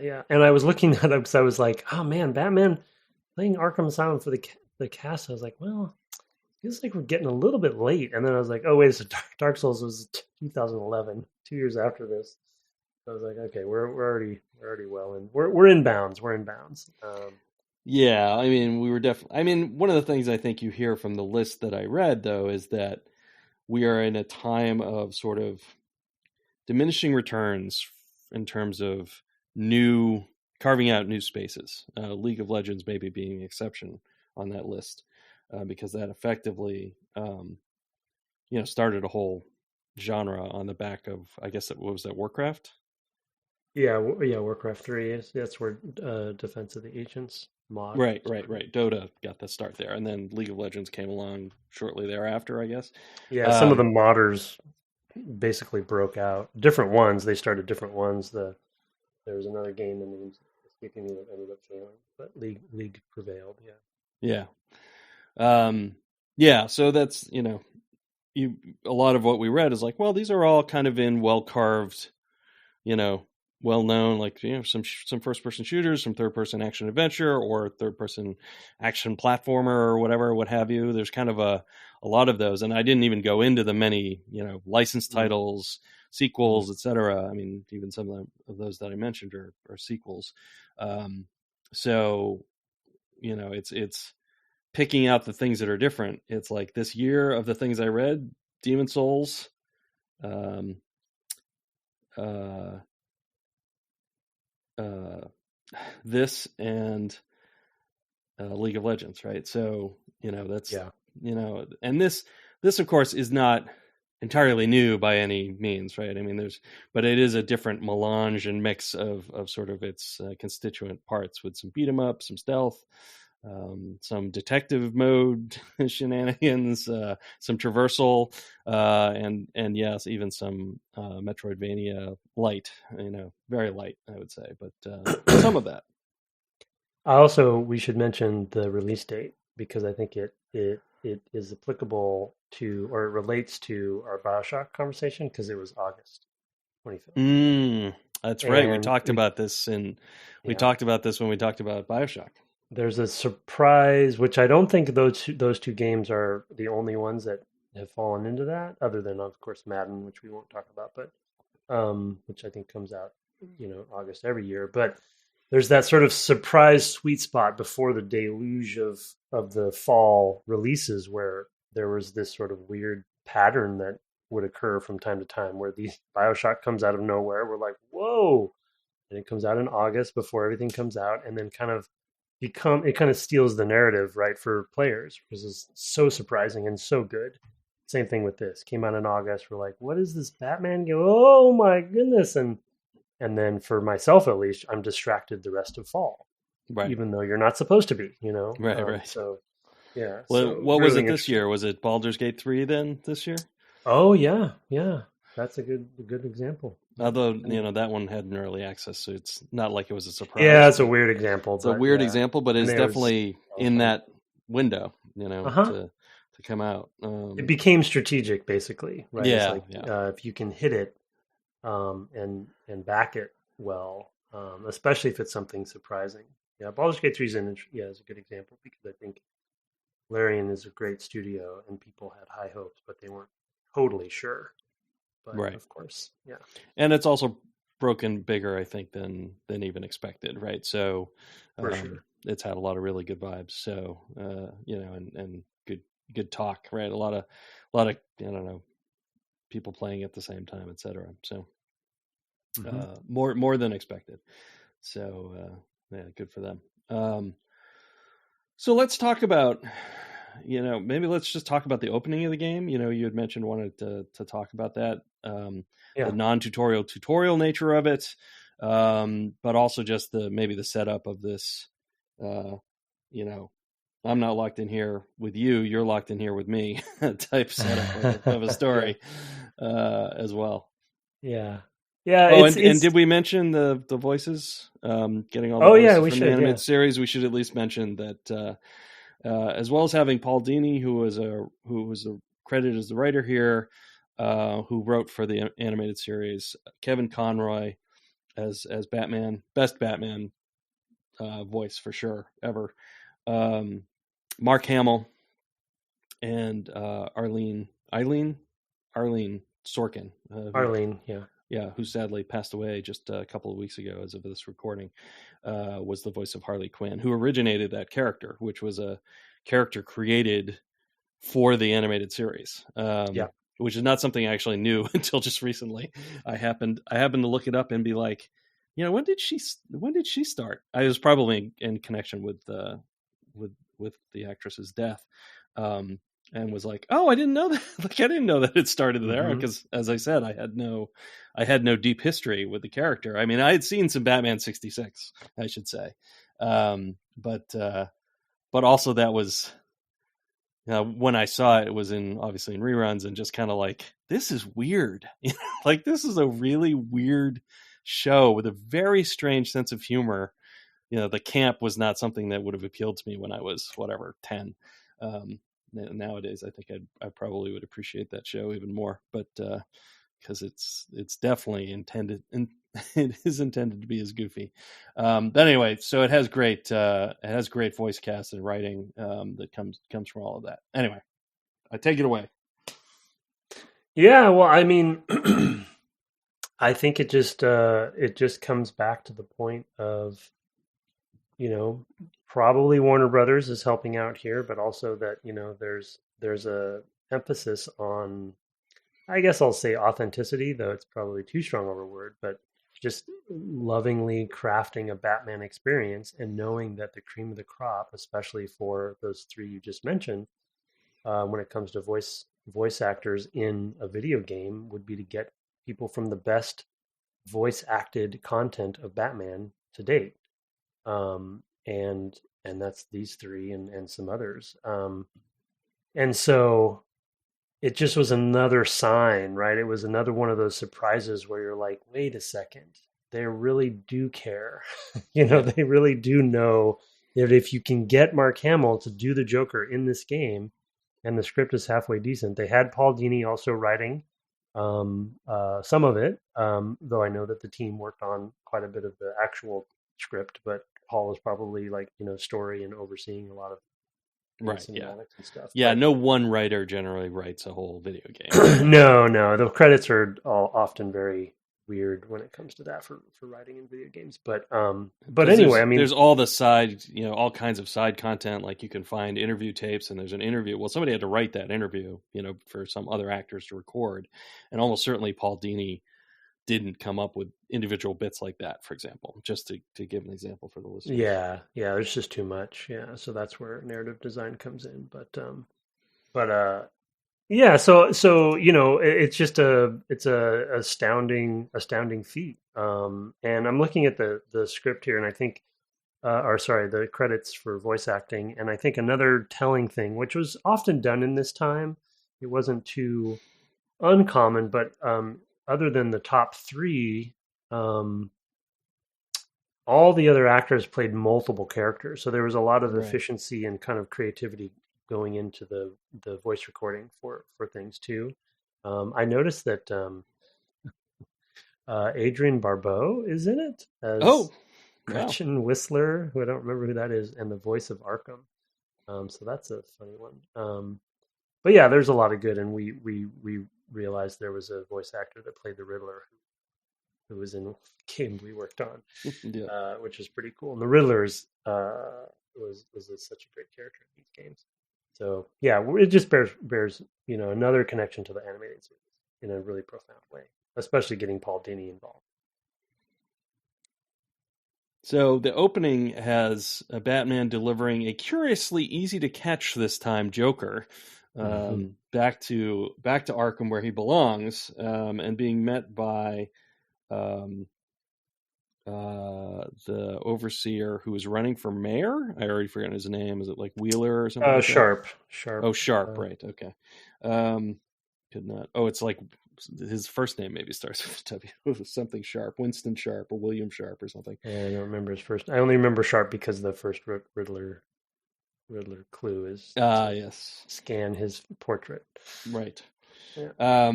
Yeah. And I was looking at it because I was like, oh man, Batman playing Arkham Asylum for the cast. I was like, well, it feels like we're getting a little bit late. And then I was like, oh wait, so Dark Souls was 2011, 2 years after this. So I was like, okay, we're already well in. We're in bounds. We're in bounds. Yeah, I mean, we were definitely. I mean, one of the things I think you hear from the list that I read, though, is that we are in a time of sort of diminishing returns in terms of carving out new spaces. League of Legends maybe being the exception on that list, because that effectively, started a whole genre on the back of, I guess, what was that, Warcraft? Yeah, Warcraft 3 that's where Defense of the Ancients mod. Right. Dota got the start there, and then League of Legends came along shortly thereafter, I guess. Yeah, some of the modders basically broke out. Different ones, they started different ones. There was another game in the escaping me that ended up failing, but League prevailed. Yeah. So that's a lot of what we read is like, well, these are all kind of in well carved, well known, like some first person shooters, some third person action adventure, or third person action platformer, or whatever, what have you. There's kind of a lot of those, and I didn't even go into the many licensed titles, sequels, etc. I mean, even some of those that I mentioned are sequels. So it's picking out the things that are different. It's like this year of the things I read: Demon Souls, this, and League of Legends, right? So that's and this of course is not entirely new by any means, right? I mean, but it is a different melange and mix of sort of its constituent parts, with some beat 'em up, some stealth, some detective mode shenanigans, some traversal, and yes, even some Metroidvania light, very light, I would say, but some of that. We should mention the release date, because I think it is applicable to, or it relates to, our BioShock conversation, because it was August 25th. That's right. We talked about this, and we talked about this when we talked about BioShock. There's a surprise, which I don't think those two games are the only ones that have fallen into that, other than, of course, Madden, which we won't talk about, but which I think comes out, August every year. But there's that sort of surprise sweet spot before the deluge of the fall releases, where there was this sort of weird pattern that would occur from time to time, where the BioShock comes out of nowhere. We're like, whoa! And it comes out in August before everything comes out, and then it kind of steals the narrative, right, for players, because it's so surprising and so good. Same thing with this. Came out in August. We're like, what is this Batman game? Oh my goodness! And then for myself, at least, I'm distracted the rest of fall, right? Even though you're not supposed to be, Right. So, yeah. Well, what was it this year? Was it Baldur's Gate 3 then this year? Oh yeah. That's a good example. Although that one had an early access, so it's not like it was a surprise. Yeah, it's a weird example. It's a weird example, but it's definitely in that window, to come out. It became strategic, basically, right? Yeah, if you can hit it, and back it well, especially if it's something surprising. Yeah, Baldur's Gate 3 is a good example, because I think Larian is a great studio, and people had high hopes, but they weren't totally sure. But right. Of course, yeah. And it's also broken bigger, I think, than even expected, right? So For sure. it's had a lot of really good vibes. So and good talk, right? A lot of I don't know, people playing at the same time, etc. So more than expected. So yeah, good for them. So let's talk about, maybe let's just talk about the opening of the game. You had mentioned wanted to talk about that, the non-tutorial tutorial nature of it, but also just maybe the setup of this. I'm not locked in here with you; you're locked in here with me type setup of a story as well. Yeah. Yeah. Oh, and did we mention the voices? Getting all the voices from the animated series. We should at least mention that, as well as having Paul Dini, who was credited as the writer here, who wrote for the animated series, Kevin Conroy as Batman, best Batman voice for sure ever. Mark Hamill and Arlene Sorkin. Yeah, who sadly passed away just a couple of weeks ago as of this recording, was the voice of Harley Quinn, who originated that character, which was a character created for the animated series. Which is not something I actually knew until just recently. I happened to look it up and be like, when did she start? I was probably in connection with the actress's death. And was like, oh, I didn't know that. Like, I didn't know that it started there because, as I said, I had no deep history with the character. I mean, I had seen some Batman 66, I should say, but also that was when I saw it, it was obviously in reruns, and just kind of like, this is weird. Like, this is a really weird show with a very strange sense of humor. The camp was not something that would have appealed to me when I was 10. Nowadays, I think I probably would appreciate that show even more, but because it's definitely intended, and it is intended to be as goofy. But anyway, so it has great voice cast and writing that comes from all of that. Anyway, I take it away. Yeah, well, I mean, I think it just comes back to the point of, probably Warner Brothers is helping out here, but also that, there's a emphasis on, I guess I'll say authenticity, though it's probably too strong of a word, but just lovingly crafting a Batman experience and knowing that the cream of the crop, especially for those three you just mentioned, when it comes to voice actors in a video game, would be to get people from the best voice acted content of Batman to date. And that's these three and some others. And so it just was another sign, right? It was another one of those surprises where you're like, wait a second, they really do care. They really do know that if you can get Mark Hamill to do the Joker in this game, and the script is halfway decent. They had Paul Dini also writing some of it, though I know that the team worked on quite a bit of the actual script, but Paul was probably story and overseeing a lot of cinematics and stuff. Yeah, no one writer generally writes a whole video game. No, the credits are all often very weird when it comes to that for writing in video games. But anyway, I mean, there's all the side, all kinds of side content. Like, you can find interview tapes, and there's an interview. Well, somebody had to write that interview, for some other actors to record, and almost certainly Paul Dini didn't come up with individual bits like that, for example, just to give an example for the listeners. Yeah, there's just too much. Yeah, so that's where narrative design comes in. But yeah, so it's just it's a astounding feat. And I'm looking at the script here, and I think, the credits for voice acting, and I think another telling thing, which was often done in this time, it wasn't too uncommon, but other than the top three, all the other actors played multiple characters, so there was a lot of efficiency and kind of creativity going into the voice recording for things too. I noticed that Adrienne Barbeau is in it as Gretchen Whistler, who I don't remember who that is, and the voice of Arkham. So that's a funny one. But yeah, there's a lot of good, and we realized there was a voice actor that played the Riddler who was in a game we worked on, Yeah. which is pretty cool. And the Riddler's was such a great character in these games. So yeah, it just bears another connection to the animated series in a really profound way, especially getting Paul Dini involved. So the opening has a Batman delivering a curiously easy to catch this time Joker back to Arkham where he belongs, and being met by the overseer who is running for mayor. I already forgot his name. Is it like Wheeler or something? Sharp. Oh, Sharp. Right. Okay. Could not. Oh, it's like his first name maybe starts with W. Something Sharp, Winston Sharp, or William Sharp, or something. Yeah, I don't remember his first. I only remember Sharp because the first Riddler clue is yes, scan his portrait. Right. Yeah.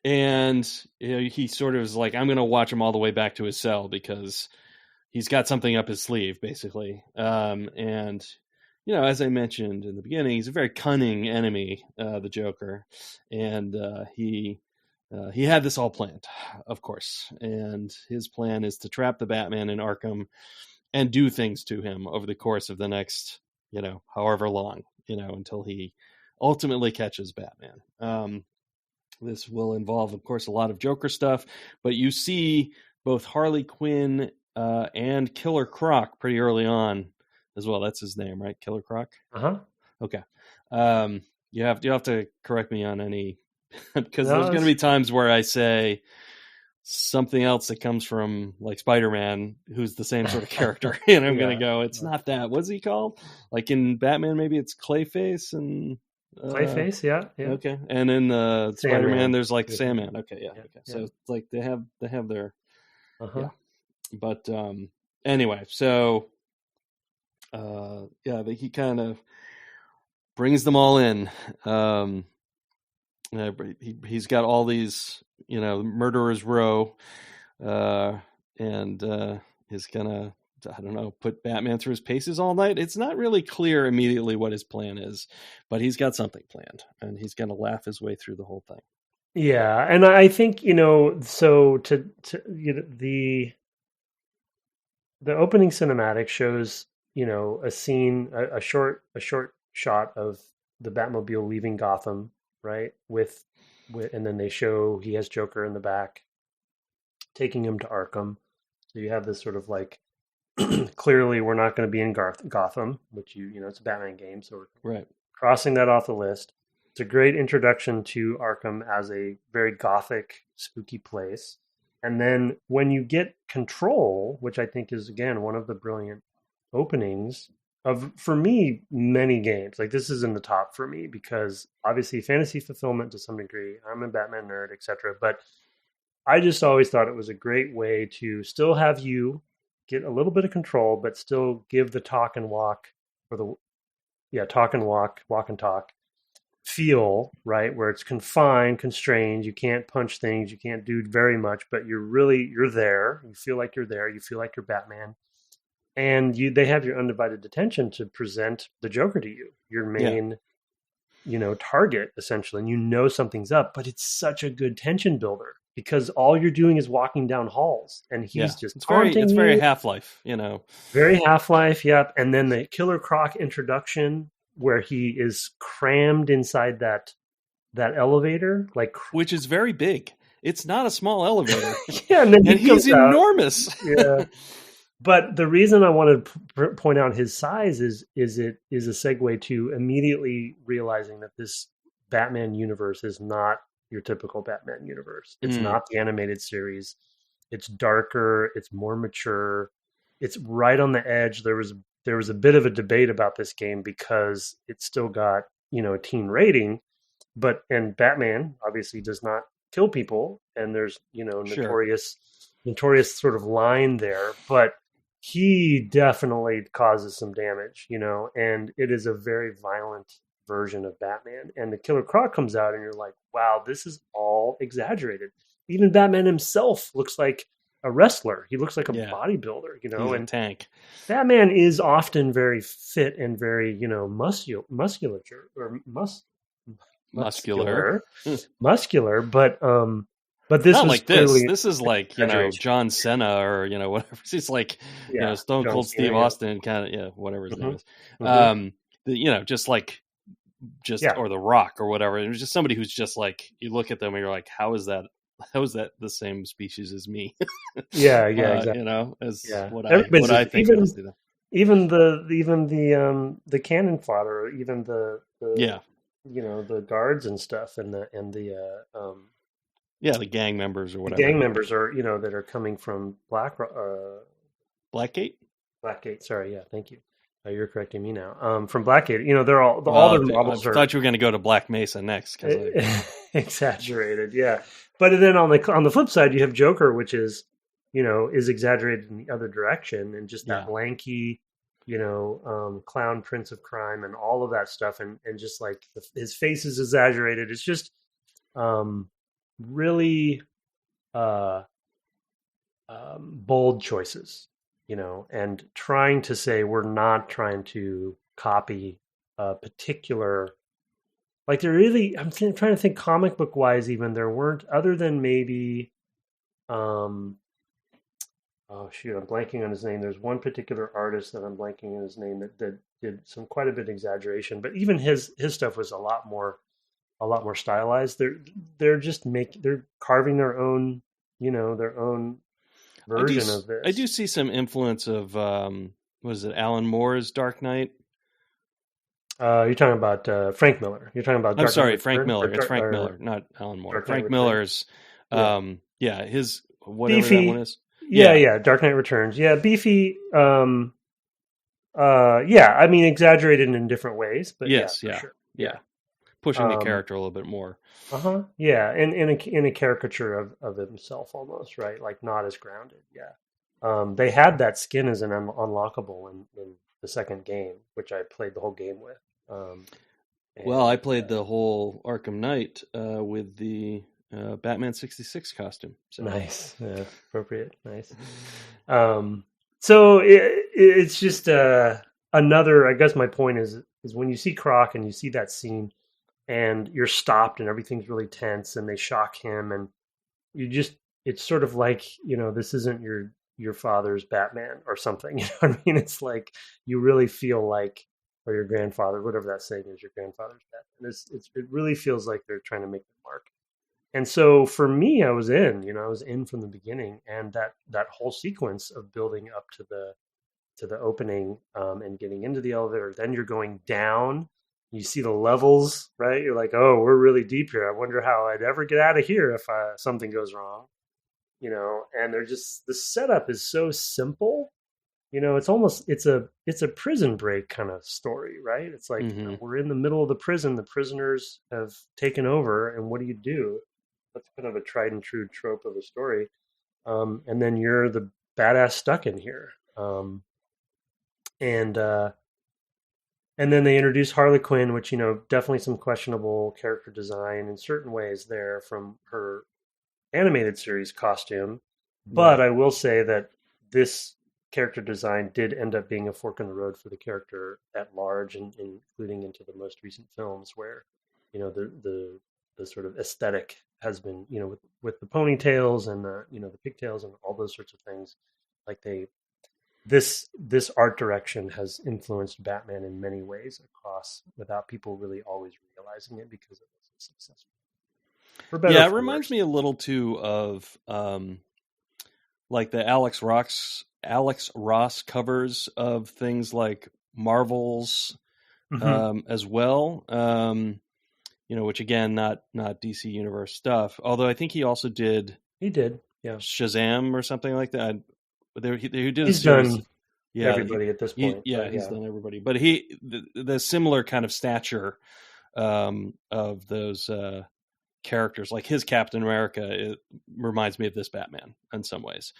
And he sort of is like, I'm going to watch him all the way back to his cell because he's got something up his sleeve, basically. And as I mentioned in the beginning, he's a very cunning enemy, the Joker, and he had this all planned, of course. And his plan is to trap the Batman in Arkham and do things to him over the course of the next, however long, until he ultimately catches Batman. This will involve, of course, a lot of Joker stuff, but you see both Harley Quinn and Killer Croc pretty early on as well. That's his name, right? Killer Croc? Uh-huh. Okay. You have to correct me on any, because there's going to be times where I say something else that comes from like Spider-Man, who's the same sort of character, and I'm going to go, it's not that. What's he called? Like in Batman, maybe it's Clayface and... Clayface, yeah. Okay, and in Spider-Man, there's like Sandman. Okay, yeah. Okay, so it's like they have their, yeah. But anyway, so he kind of brings them all in. He's got all these, murderers row, and is gonna, I don't know, put Batman through his paces all night. It's not really clear immediately what his plan is, but he's got something planned, and he's going to laugh his way through the whole thing. Yeah, and I think so. The opening cinematic shows a scene, a short shot of the Batmobile leaving Gotham, right? With and then they show he has Joker in the back, taking him to Arkham. So you have this sort of like, clearly we're not going to be in Gotham, which it's a Batman game, so we're crossing that off the list. It's a great introduction to Arkham as a very gothic, spooky place. And then when you get Control, which I think is, again, one of the brilliant openings of, for me, many games. Like, this is in the top for me because obviously fantasy fulfillment to some degree. I'm a Batman nerd, etc. But I just always thought it was a great way to still have you get a little bit of control, but still give the talk and walk, walk and talk feel, right? Where it's confined, constrained, you can't punch things, you can't do very much, but you're there. You feel like you're there. You feel like you're Batman. And they have your undivided attention to present the Joker to you, your main, target, essentially. And something's up, but it's such a good tension builder. Because all you're doing is walking down halls, and he's just taunting it's very Half-Life, Very Half-Life, yep. And then the Killer Croc introduction, where he is crammed inside that elevator, which is very big. It's not a small elevator. Yeah, and he's enormous. Yeah. But the reason I want to point out his size is a segue to immediately realizing that this Batman universe is not your typical Batman universe. It's not the animated series. It's darker. It's more mature. It's right on the edge. There was a bit of a debate about this game because it still got a teen rating, and Batman obviously does not kill people, and there's notorious sort of line there, but he definitely causes some damage, and it is a very violent version of Batman. And the Killer Croc comes out and you're like, wow, this is all exaggerated. Even Batman himself looks like a wrestler. He looks like a bodybuilder, He's a tank. Batman is often very fit and very, muscular, but But this Not was like this. clearly This is like, exaggeration. John Cena or, whatever. It's like, Yeah, Stone John Cold Cena, Steve yeah. Austin kind of, whatever his name is. Mhm. Just like, Yeah. or The Rock or whatever. It was just somebody who's just like, you look at them and you're like, how is that the same species as me? Yeah, exactly. As Yeah. what Everybody's I just, think when I see them. even the cannon fodder, or even the Yeah. the guards and stuff, and the Yeah, the gang members or the whatever. gang members are that are coming from Blackgate? Blackgate. Sorry, yeah, thank you. You're correcting me now. From Blackgate, they're all their models I are thought you were going to go to Black Mesa next exaggerated. Yeah, but then on the flip side, you have Joker, which is is exaggerated in the other direction, and just that lanky, clown prince of crime and all of that stuff, and just like his face is exaggerated. It's just really bold choices, and trying to say we're not trying to copy a particular, like they're really, trying to think comic book wise, even there weren't, other than maybe oh shoot, I'm blanking on his name. There's one particular artist that I'm blanking on his name that did quite a bit of exaggeration, but even his stuff was a lot more stylized. They're carving their own their own version of this. I do see some influence of was it Alan Moore's Dark Knight? You're talking about Frank Miller. You're talking about. I'm sorry, Frank Miller. It's Frank Miller, not Alan Moore. Frank Miller's. His whatever beefy, that one is. Yeah, Dark Knight Returns. Yeah, beefy. I mean, exaggerated in different ways, but yes, sure. Pushing the character a little bit more. Yeah, and in a caricature of himself almost, right? Like not as grounded. Yeah. They had that skin as an unlockable in the second game, which I played the whole game with. I played the whole Arkham Knight with the Batman 66 costume. So. Nice, appropriate, nice. So it's just another. I guess my point is when you see Croc and you see that scene, and you're stopped and everything's really tense, and they shock him, and it's sort of like this isn't your father's Batman or something. You know what I mean? It's like you really feel like, or your grandfather, whatever that saying is, your grandfather's Batman. It really feels like they're trying to make the mark. And so for me, I was in from the beginning, and that whole sequence of building up to the opening and getting into the elevator. Then you're going down. You see the levels, right? You're like, oh, we're really deep here. I wonder how I'd ever get out of here if something goes wrong. And they're just, the setup is so simple. It's a prison break kind of story, right? It's like we're in the middle of the prison. The prisoners have taken over, and what do you do? That's kind of a tried and true trope of a story. And then you're the badass stuck in here. And then they introduce Harley Quinn, which, definitely some questionable character design in certain ways there from her animated series costume. But I will say that this character design did end up being a fork in the road for the character at large, and including into the most recent films where, the sort of aesthetic has been, with the ponytails and the pigtails and all those sorts of things. Like this art direction has influenced Batman in many ways across, without people really always realizing it, because it was successful. For better, it reminds me a little too of like the Alex Ross covers of things like Marvel's as well. Which again, not DC Universe stuff. Although I think he also did. He did, yeah. Shazam or something like that. He did. He's done everybody at this point. He's done everybody. But the similar kind of stature of those characters, like his Captain America, it reminds me of this Batman in some ways,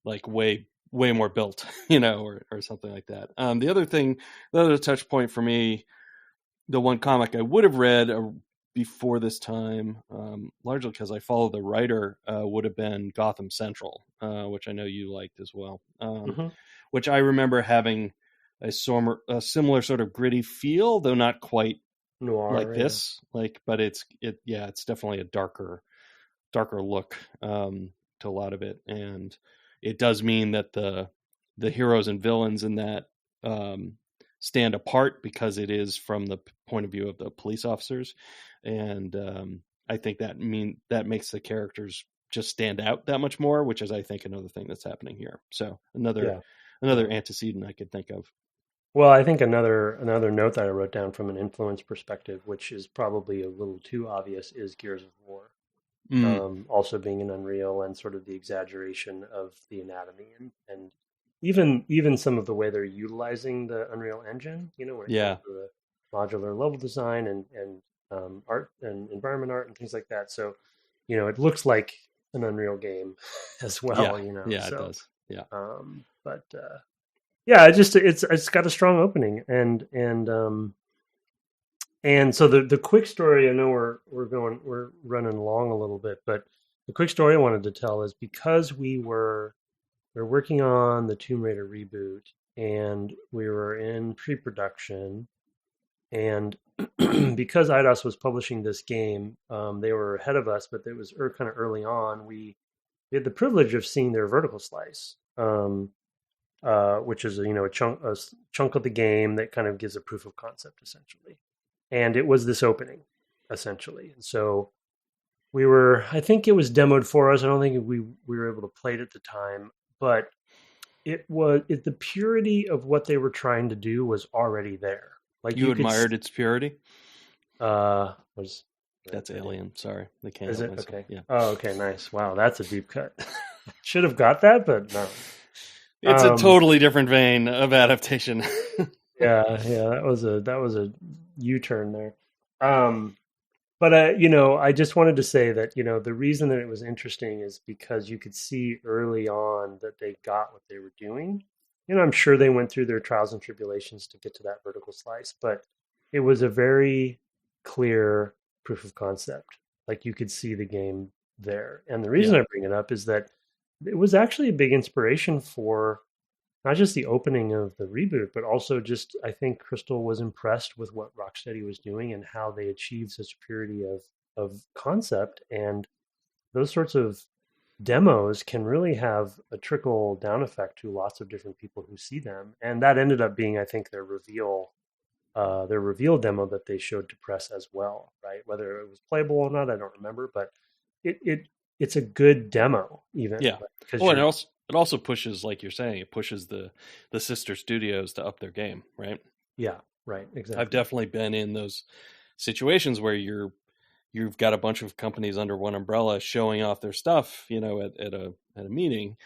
like way more built, or something like that. The other touch point for me, the one comic I would have read before this time, largely because I follow the writer, would have been Gotham Central, which I know you liked as well, which I remember having a similar sort of gritty feel, though not quite noir like this. But it's definitely a darker darker look to a lot of it, and it does mean that the heroes and villains in that stand apart because it is from the point of view of the police officers, and I think that makes the characters just stand out that much more, which is, I think, another thing that's happening here. So another antecedent I could think of. Well, I think another note that I wrote down from an influence perspective, which is probably a little too obvious, is Gears of War. Also being an Unreal, and sort of the exaggeration of the anatomy, and even some of the way they're utilizing the Unreal Engine, where it comes to the modular level design and art and environment art and things like that. So, it looks like an Unreal game as well. It does. Yeah. It's got a strong opening, and so the quick story, I know we're running along a little bit, but the quick story I wanted to tell is because we're working on the Tomb Raider reboot, and we were in pre-production, and because Eidos was publishing this game, they were ahead of us, but it was kind of early on. We had the privilege of seeing their vertical slice, which is a chunk of the game that kind of gives a proof of concept, essentially. And it was this opening, essentially. And so I think it was demoed for us. I don't think we were able to play it at the time, but the purity of what they were trying to do was already there. Like you admired its purity? That's Alien. Sorry. They can't. Is it? Okay. Yeah. Oh, okay. Nice. Wow. That's a deep cut. Should have got that, but no. It's a totally different vein of adaptation. Yeah. That was a U-turn there. But I just wanted to say that, the reason that it was interesting is because you could see early on that they got what they were doing. I'm sure they went through their trials and tribulations to get to that vertical slice, but it was a very clear proof of concept. Like, you could see the game there. And the reason I bring it up is that it was actually a big inspiration for not just the opening of the reboot, but also just, I think Crystal was impressed with what Rocksteady was doing and how they achieved such purity of concept. And those sorts of demos can really have a trickle down effect to lots of different people who see them. And that ended up being, I think, their reveal demo that they showed to press as well, right? Whether it was playable or not, I don't remember, but it's a good demo, even. Yeah. And it also pushes, like you're saying, it pushes the sister studios to up their game, right? Yeah, right, exactly. I've definitely been in those situations where you've got a bunch of companies under one umbrella showing off their stuff, at a meeting,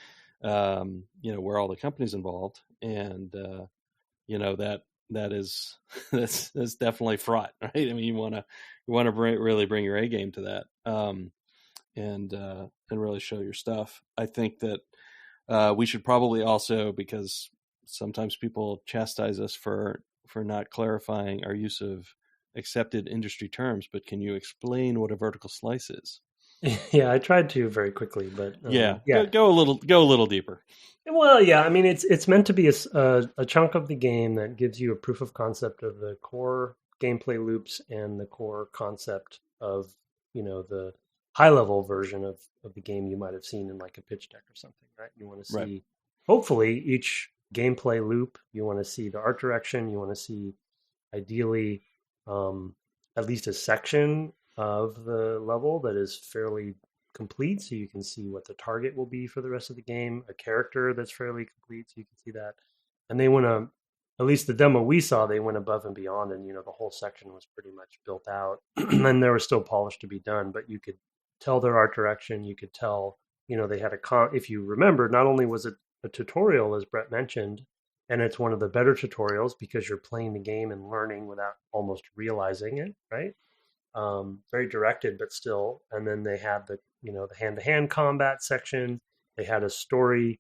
where all the companies involved, and that's definitely fraught, right? I mean, you want to really bring your A game to that, and really show your stuff. I think that we should probably also, because sometimes people chastise us for not clarifying our use of accepted industry terms, but can you explain what a vertical slice is? Yeah, I tried to very quickly, but go a little deeper. Well, yeah, I mean, it's meant to be a chunk of the game that gives you a proof of concept of the core gameplay loops and the core concept of the high level version of the game you might have seen in like a pitch deck or something, right? You want to see hopefully each gameplay loop. You want to see the art direction. You want to see ideally at least a section of the level that is fairly complete, so you can see what the target will be for the rest of the game, a character that's fairly complete so you can see that. And they went at least the demo we saw, they went above and beyond, and the whole section was pretty much built out. And there was still polish to be done, but you could tell their art direction. You could tell they had if you remember, not only was it a tutorial, as Brett mentioned, and it's one of the better tutorials because you're playing the game and learning without almost realizing it, right? Very directed, but still. And then they had the hand-to-hand combat section. They had a story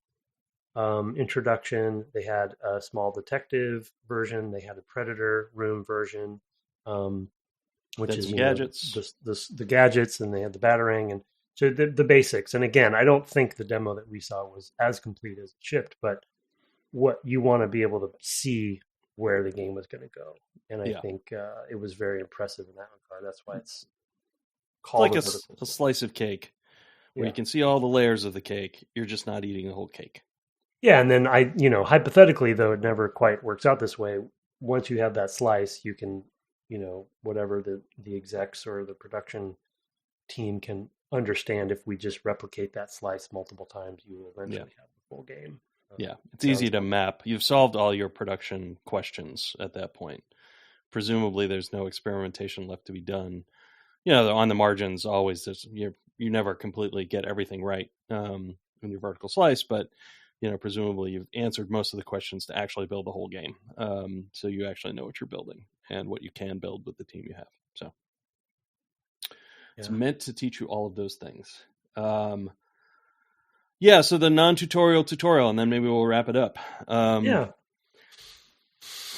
introduction. They had a small detective version. They had a predator room version, which is gadgets. The gadgets, and they had the batarang, and so the basics. And again, I don't think the demo that we saw was as complete as it shipped, but what you want to be able to see where the game was going to go. And I think it was very impressive in that regard. That's why it's called like a slice of cake. where you can see all the layers of the cake. You're just not eating the whole cake. Yeah, and then hypothetically, though it never quite works out this way, once you have that slice, you can, whatever the execs or the production team can understand, if we just replicate that slice multiple times, you will eventually have the full game. Yeah, it's easy to map. You've solved all your production questions at that point. Presumably, there's no experimentation left to be done. On the margins, always you never completely get everything right in your vertical slice, but presumably you've answered most of the questions to actually build the whole game. So you actually know what you're building and what you can build with the team you have. So it's meant to teach you all of those things. So the non-tutorial tutorial, and then maybe we'll wrap it up.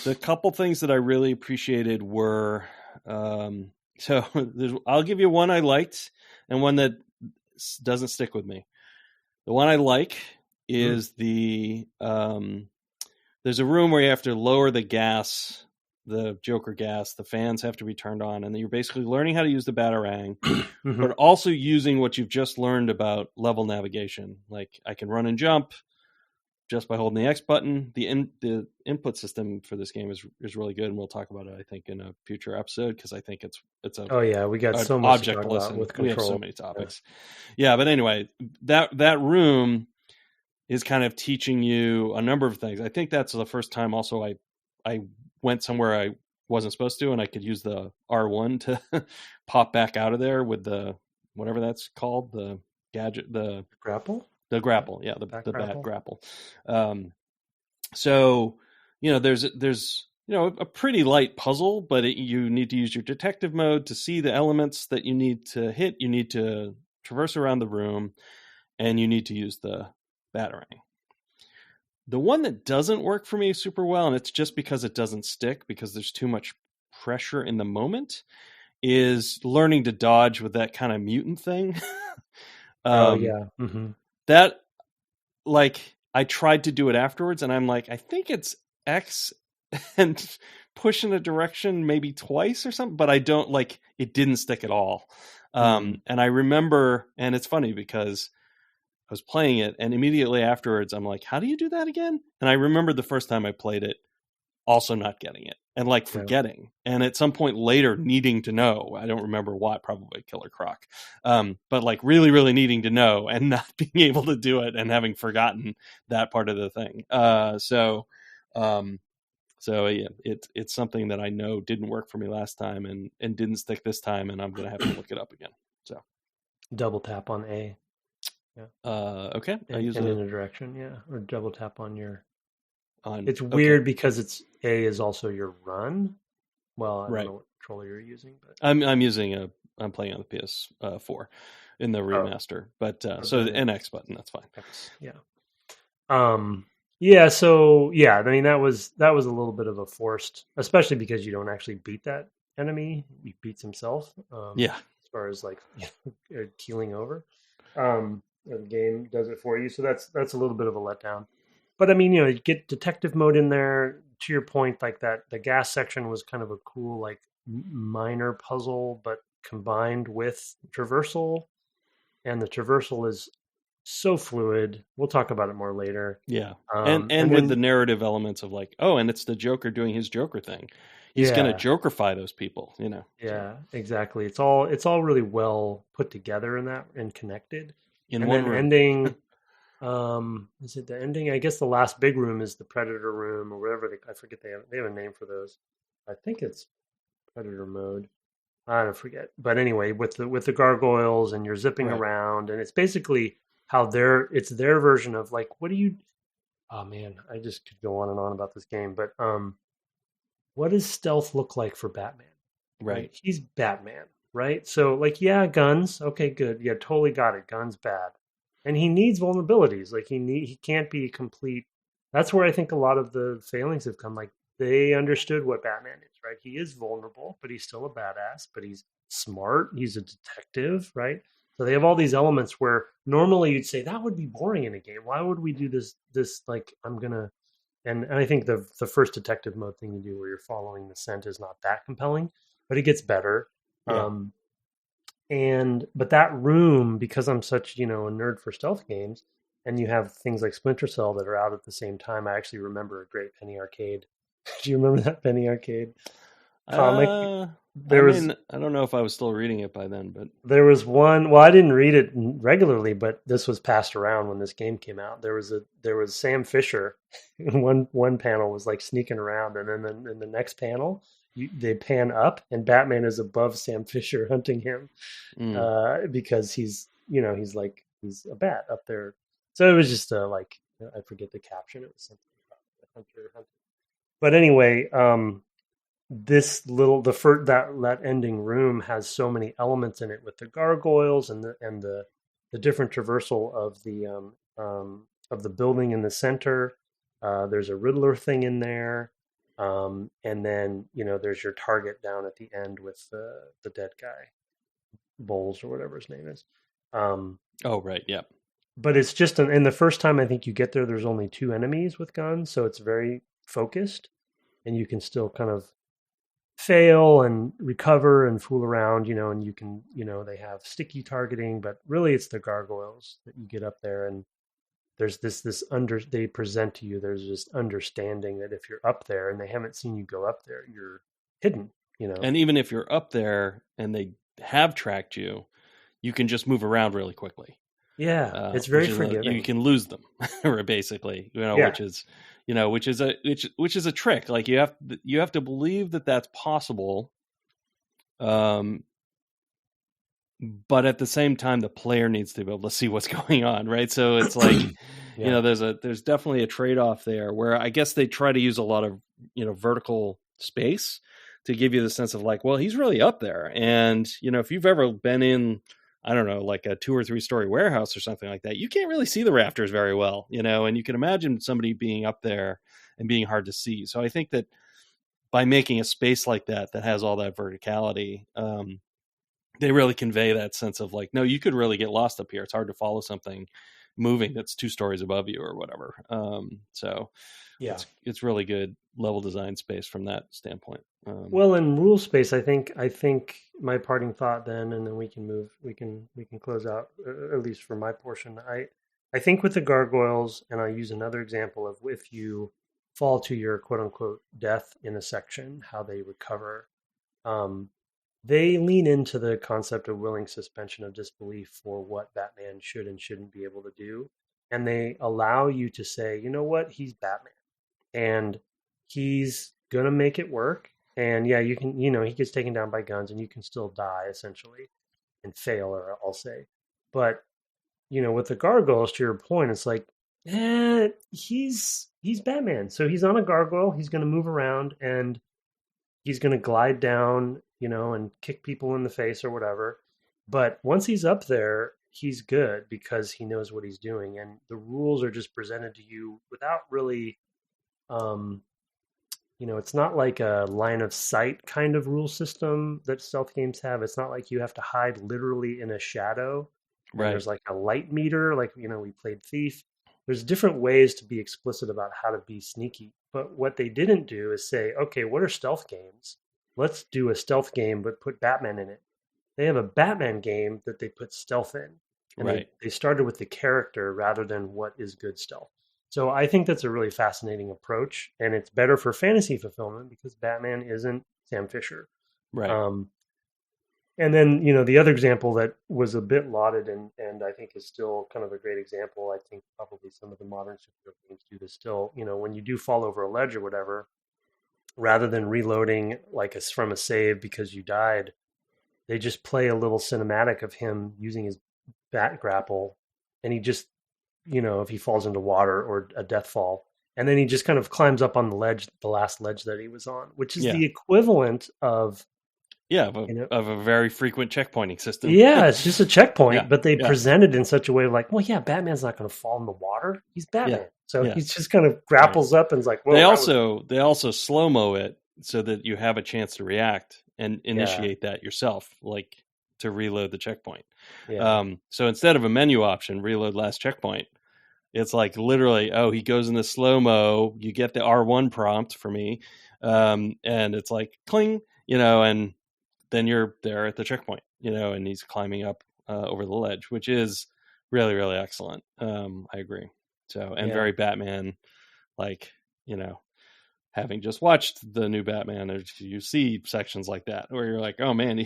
The couple things that I really appreciated were, I'll give you one I liked and one that doesn't stick with me. The one I like is there's a room where you have to lower the gas, the Joker gas. The fans have to be turned on, and then you're basically learning how to use the Batarang, but also using what you've just learned about level navigation. Like, I can run and jump just by holding the X button. The input system for this game is really good, and we'll talk about it, I think, in a future episode, because I think it's a we got so much object to talk lesson. About with control. We have so many topics. But anyway, that room is kind of teaching you a number of things. I think that's the first time also I went somewhere I wasn't supposed to, and I could use the R1 to pop back out of there with the whatever that's called, the gadget, the grapple. The grapple, the bat grapple. So there's a pretty light puzzle, but you need to use your detective mode to see the elements that you need to hit. You need to traverse around the room, and you need to use the Batarang. The one that doesn't work for me super well, and it's just because it doesn't stick, because there's too much pressure in the moment, is learning to dodge with that kind of mutant thing. That, like, I tried to do it afterwards, and I'm like, I think it's X and push in a direction maybe twice or something, but I don't, like, it didn't stick at all. And I remember, and it's funny because I was playing it, and immediately afterwards, I'm like, how do you do that again? And I remember the first time I played it, also not getting it, and like forgetting, and at some point later needing to know. I don't remember what, probably Killer Croc, but like really, really needing to know and not being able to do it, and having forgotten that part of the thing. So it's something that I know didn't work for me last time, and didn't stick this time, and I'm gonna have to look it up again. So double tap on A. Okay. I use in a direction, or double tap on your. It's weird because it's A is also your run. Well, I don't know what controller you're using, but I'm playing on the PS4 in the remaster, but so the NX button, that's fine. I mean, that was a little bit of a forced, especially because you don't actually beat that enemy; he beats himself. As far as like keeling over, the game does it for you, so that's a little bit of a letdown. But I mean, you get detective mode in there. To your point, like that, the gas section was kind of a cool, like, minor puzzle, but combined with traversal, and the traversal is so fluid. We'll talk about it more later. And with then the narrative elements of like, and it's the Joker doing his Joker thing. He's going to Jokerify those people, exactly. It's all really well put together in that, and connected. In one room. Ending. Is it the ending? I guess the last big room is the Predator room, or whatever. I forget, they have a name for those. I think it's Predator mode. I don't forget. But anyway, with the gargoyles, and you're zipping around, and it's basically how it's their version of, like, what do you? Oh man, I just could go on and on about this game. But what does stealth look like for Batman? Right. He's Batman, right? So, like, guns. Okay, good. Yeah, totally got it. Guns bad. And he needs vulnerabilities. Like, he can't be complete. That's where I think a lot of the failings have come. Like, they understood what Batman is, right? He is vulnerable, but he's still a badass. But he's smart. He's a detective, right? So they have all these elements where normally you'd say that would be boring in a game. Why would we do this? Like, I'm gonna. And I think the first detective mode thing you do, where you're following the scent, is not that compelling, but it gets better. But that room, because I'm such, a nerd for stealth games, and you have things like Splinter Cell that are out at the same time. I actually remember a great Penny Arcade. Do you remember that Penny Arcade comic? I mean, I don't know if I was still reading it by then, but there was one. Well, I didn't read it regularly, but this was passed around when this game came out. There was Sam Fisher. One panel was like sneaking around, and then in the next panel, they pan up, and Batman is above Sam Fisher hunting him because he's a bat up there. So it was just like I forget the caption. It was something about the hunter hunting. But anyway, that ending room has so many elements in it with the gargoyles and the different traversal of the building in the center. There's a Riddler thing in there, and then there's your target down at the end with the dead guy, Bowles or whatever his name is. Oh right, yeah. But it's just in the first time I think you get there, there's only 2 enemies with guns, so it's very focused, and you can still kind of fail and recover and fool around, and you can, they have sticky targeting, but really it's the gargoyles that you get up there, and there's they present to you, there's this understanding that if you're up there and they haven't seen you go up there, you're hidden, And even if you're up there and they have tracked you, you can just move around really quickly. Yeah, it's very forgiving. You can lose them, basically, which is a trick. Like you have to believe that that's possible, but at the same time, the player needs to be able to see what's going on, right? So it's like, there's definitely a trade-off there where I guess they try to use a lot of vertical space to give you the sense of like, well, he's really up there, and if you've ever been in, I don't know, like a 2 or 3 story warehouse or something like that, you can't really see the rafters very well, and you can imagine somebody being up there and being hard to see. So I think that by making a space like that has all that verticality, they really convey that sense of like, no, you could really get lost up here. It's hard to follow something moving that's 2 stories above you or whatever. So yeah, it's really good level design space from that standpoint. Well, in rule space, I think my parting thought then, and then we can close out, at least for my portion. I think with the gargoyles, and I'll use another example of if you fall to your quote unquote death in a section, how they recover. They lean into the concept of willing suspension of disbelief for what Batman should and shouldn't be able to do. And they allow you to say, you know what, he's Batman. And he's going to make it work. And yeah, you can, he gets taken down by guns and you can still die essentially and fail, or I'll say. But, with the gargoyles, to your point, it's like, he's Batman. So he's on a gargoyle. He's going to move around and he's going to glide down, and kick people in the face or whatever. But once he's up there, he's good because he knows what he's doing. And the rules are just presented to you without really, it's not like a line of sight kind of rule system that stealth games have. It's not like you have to hide literally in a shadow. Right. There's like a light meter, like, we played Thief. There's different ways to be explicit about how to be sneaky. But what they didn't do is say, okay, what are stealth games? Let's do a stealth game, but put Batman in it. They have a Batman game that they put stealth in. And right. They started with the character rather than what is good stealth. So I think that's a really fascinating approach, and it's better for fantasy fulfillment because Batman isn't Sam Fisher. Right. And then, the other example that was a bit lauded and I think is still kind of a great example, I think probably some of the modern superhero games do this still, when you do fall over a ledge or whatever, rather than reloading like from a save because you died, they just play a little cinematic of him using his bat grapple, and he just, if he falls into water or a death fall, and then he just kind of climbs up on the last ledge that he was on, which is the equivalent of a very frequent checkpointing system. Yeah, it's just a checkpoint, but they present it in such a way like, well, yeah, Batman's not going to fall in the water. He's Batman. Yeah. So he just kind of grapples up and is like, whoa. They also slow-mo it so that you have a chance to react and initiate that yourself, like to reload the checkpoint. Yeah. So instead of a menu option, reload last checkpoint, it's like literally, he goes in the slow-mo, you get the R1 prompt for me, and it's like, cling, and then you're there at the checkpoint, and he's climbing up over the ledge, which is really, really excellent. I agree. So, and very Batman, like, having just watched the new Batman, you see sections like that where you're like, oh man,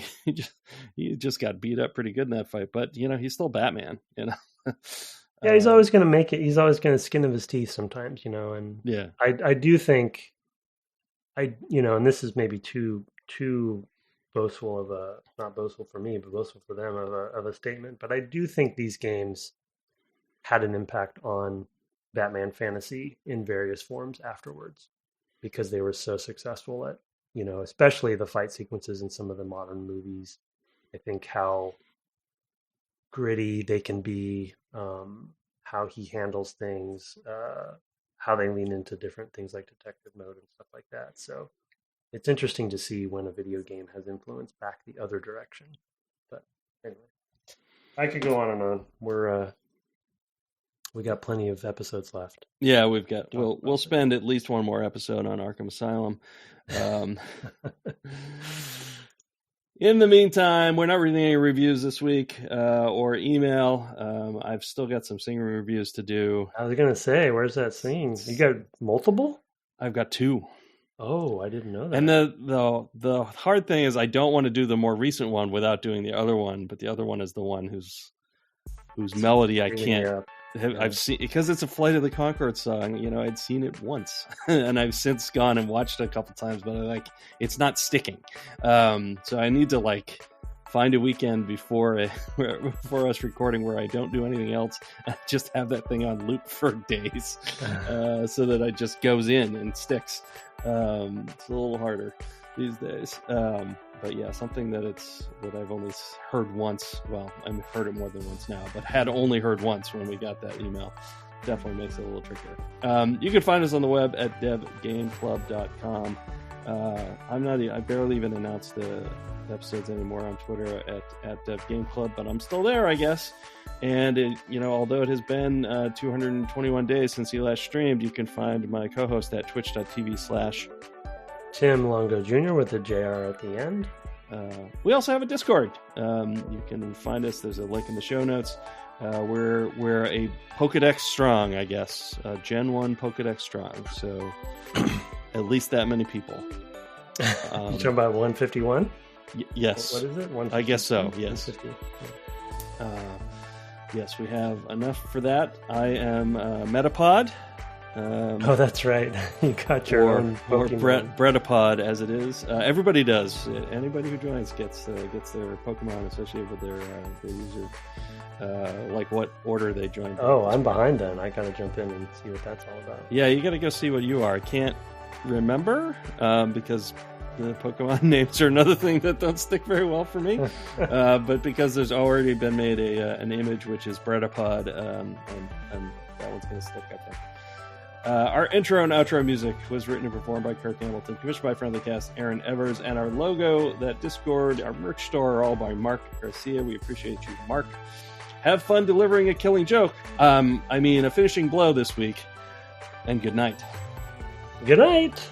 he just got beat up pretty good in that fight, but he's still Batman, Yeah, he's always going to make it. He's always going to skin of his teeth sometimes, and yeah, I do think and this is maybe too boastful of not boastful for me, but boastful for them of a statement. But I do think these games had an impact on Batman fantasy in various forms afterwards, because they were so successful at, especially the fight sequences in some of the modern movies. I think how gritty they can be, how he handles things, how they lean into different things like detective mode and stuff like that. So it's interesting to see when a video game has influence back the other direction. But anyway, I could go on and on. We got plenty of episodes left. Yeah, we'll spend at least one more episode on Arkham Asylum. In the meantime, we're not reading any reviews this week or email. I've still got some singing reviews to do. I was going to say, where's that singing? You got multiple? I've got 2. Oh, I didn't know that. And the hard thing is I don't want to do the more recent one without doing the other one, but the other one is the one whose melody I can't. I've seen, because it's a Flight of the Conchords song. I'd seen it once, and I've since gone and watched it a couple times, but it's not sticking. So I need to find a weekend before us recording where I don't do anything else. I just have that thing on loop for days, so that it just goes in and sticks. It's a little harder these days. But yeah, something that I've only heard once. Well, I've heard it more than once now, but had only heard once when we got that email. Definitely makes it a little trickier. You can find us on the web at devgameclub.com. I barely even announce the episodes anymore on Twitter at devgameclub, but I'm still there, I guess. And although it has been 221 days since he last streamed, you can find my co-host at twitch.tv/ Tim Longo Jr. with the JR at the end. We also have a Discord. You can find us. There's a link in the show notes. We're a Pokedex strong, I guess. Gen 1 Pokedex strong. So at least that many people. You talking about 151? Yes. What is it? I guess so, yes. Yes, we have enough for that. I am Metapod. That's right. You got your own Pokemon. Or Brettapod, as it is. Everybody does. Anybody who joins gets their Pokemon associated with their user. What order they joined. Oh, I'm behind then. I gotta jump in and see what that's all about. Yeah, you gotta go see what you are. I can't remember because the Pokemon names are another thing that don't stick very well for me. But because there's already been made an image which is Brettapod, and that one's gonna stick, I think. Our intro and outro music was written and performed by Kirk Hamilton, commissioned by friend of the cast Aaron Evers, and our logo, that Discord, our merch store are all by Mark Garcia. We appreciate you, Mark. Have fun delivering a killing joke. A finishing blow this week. And good night. Good night.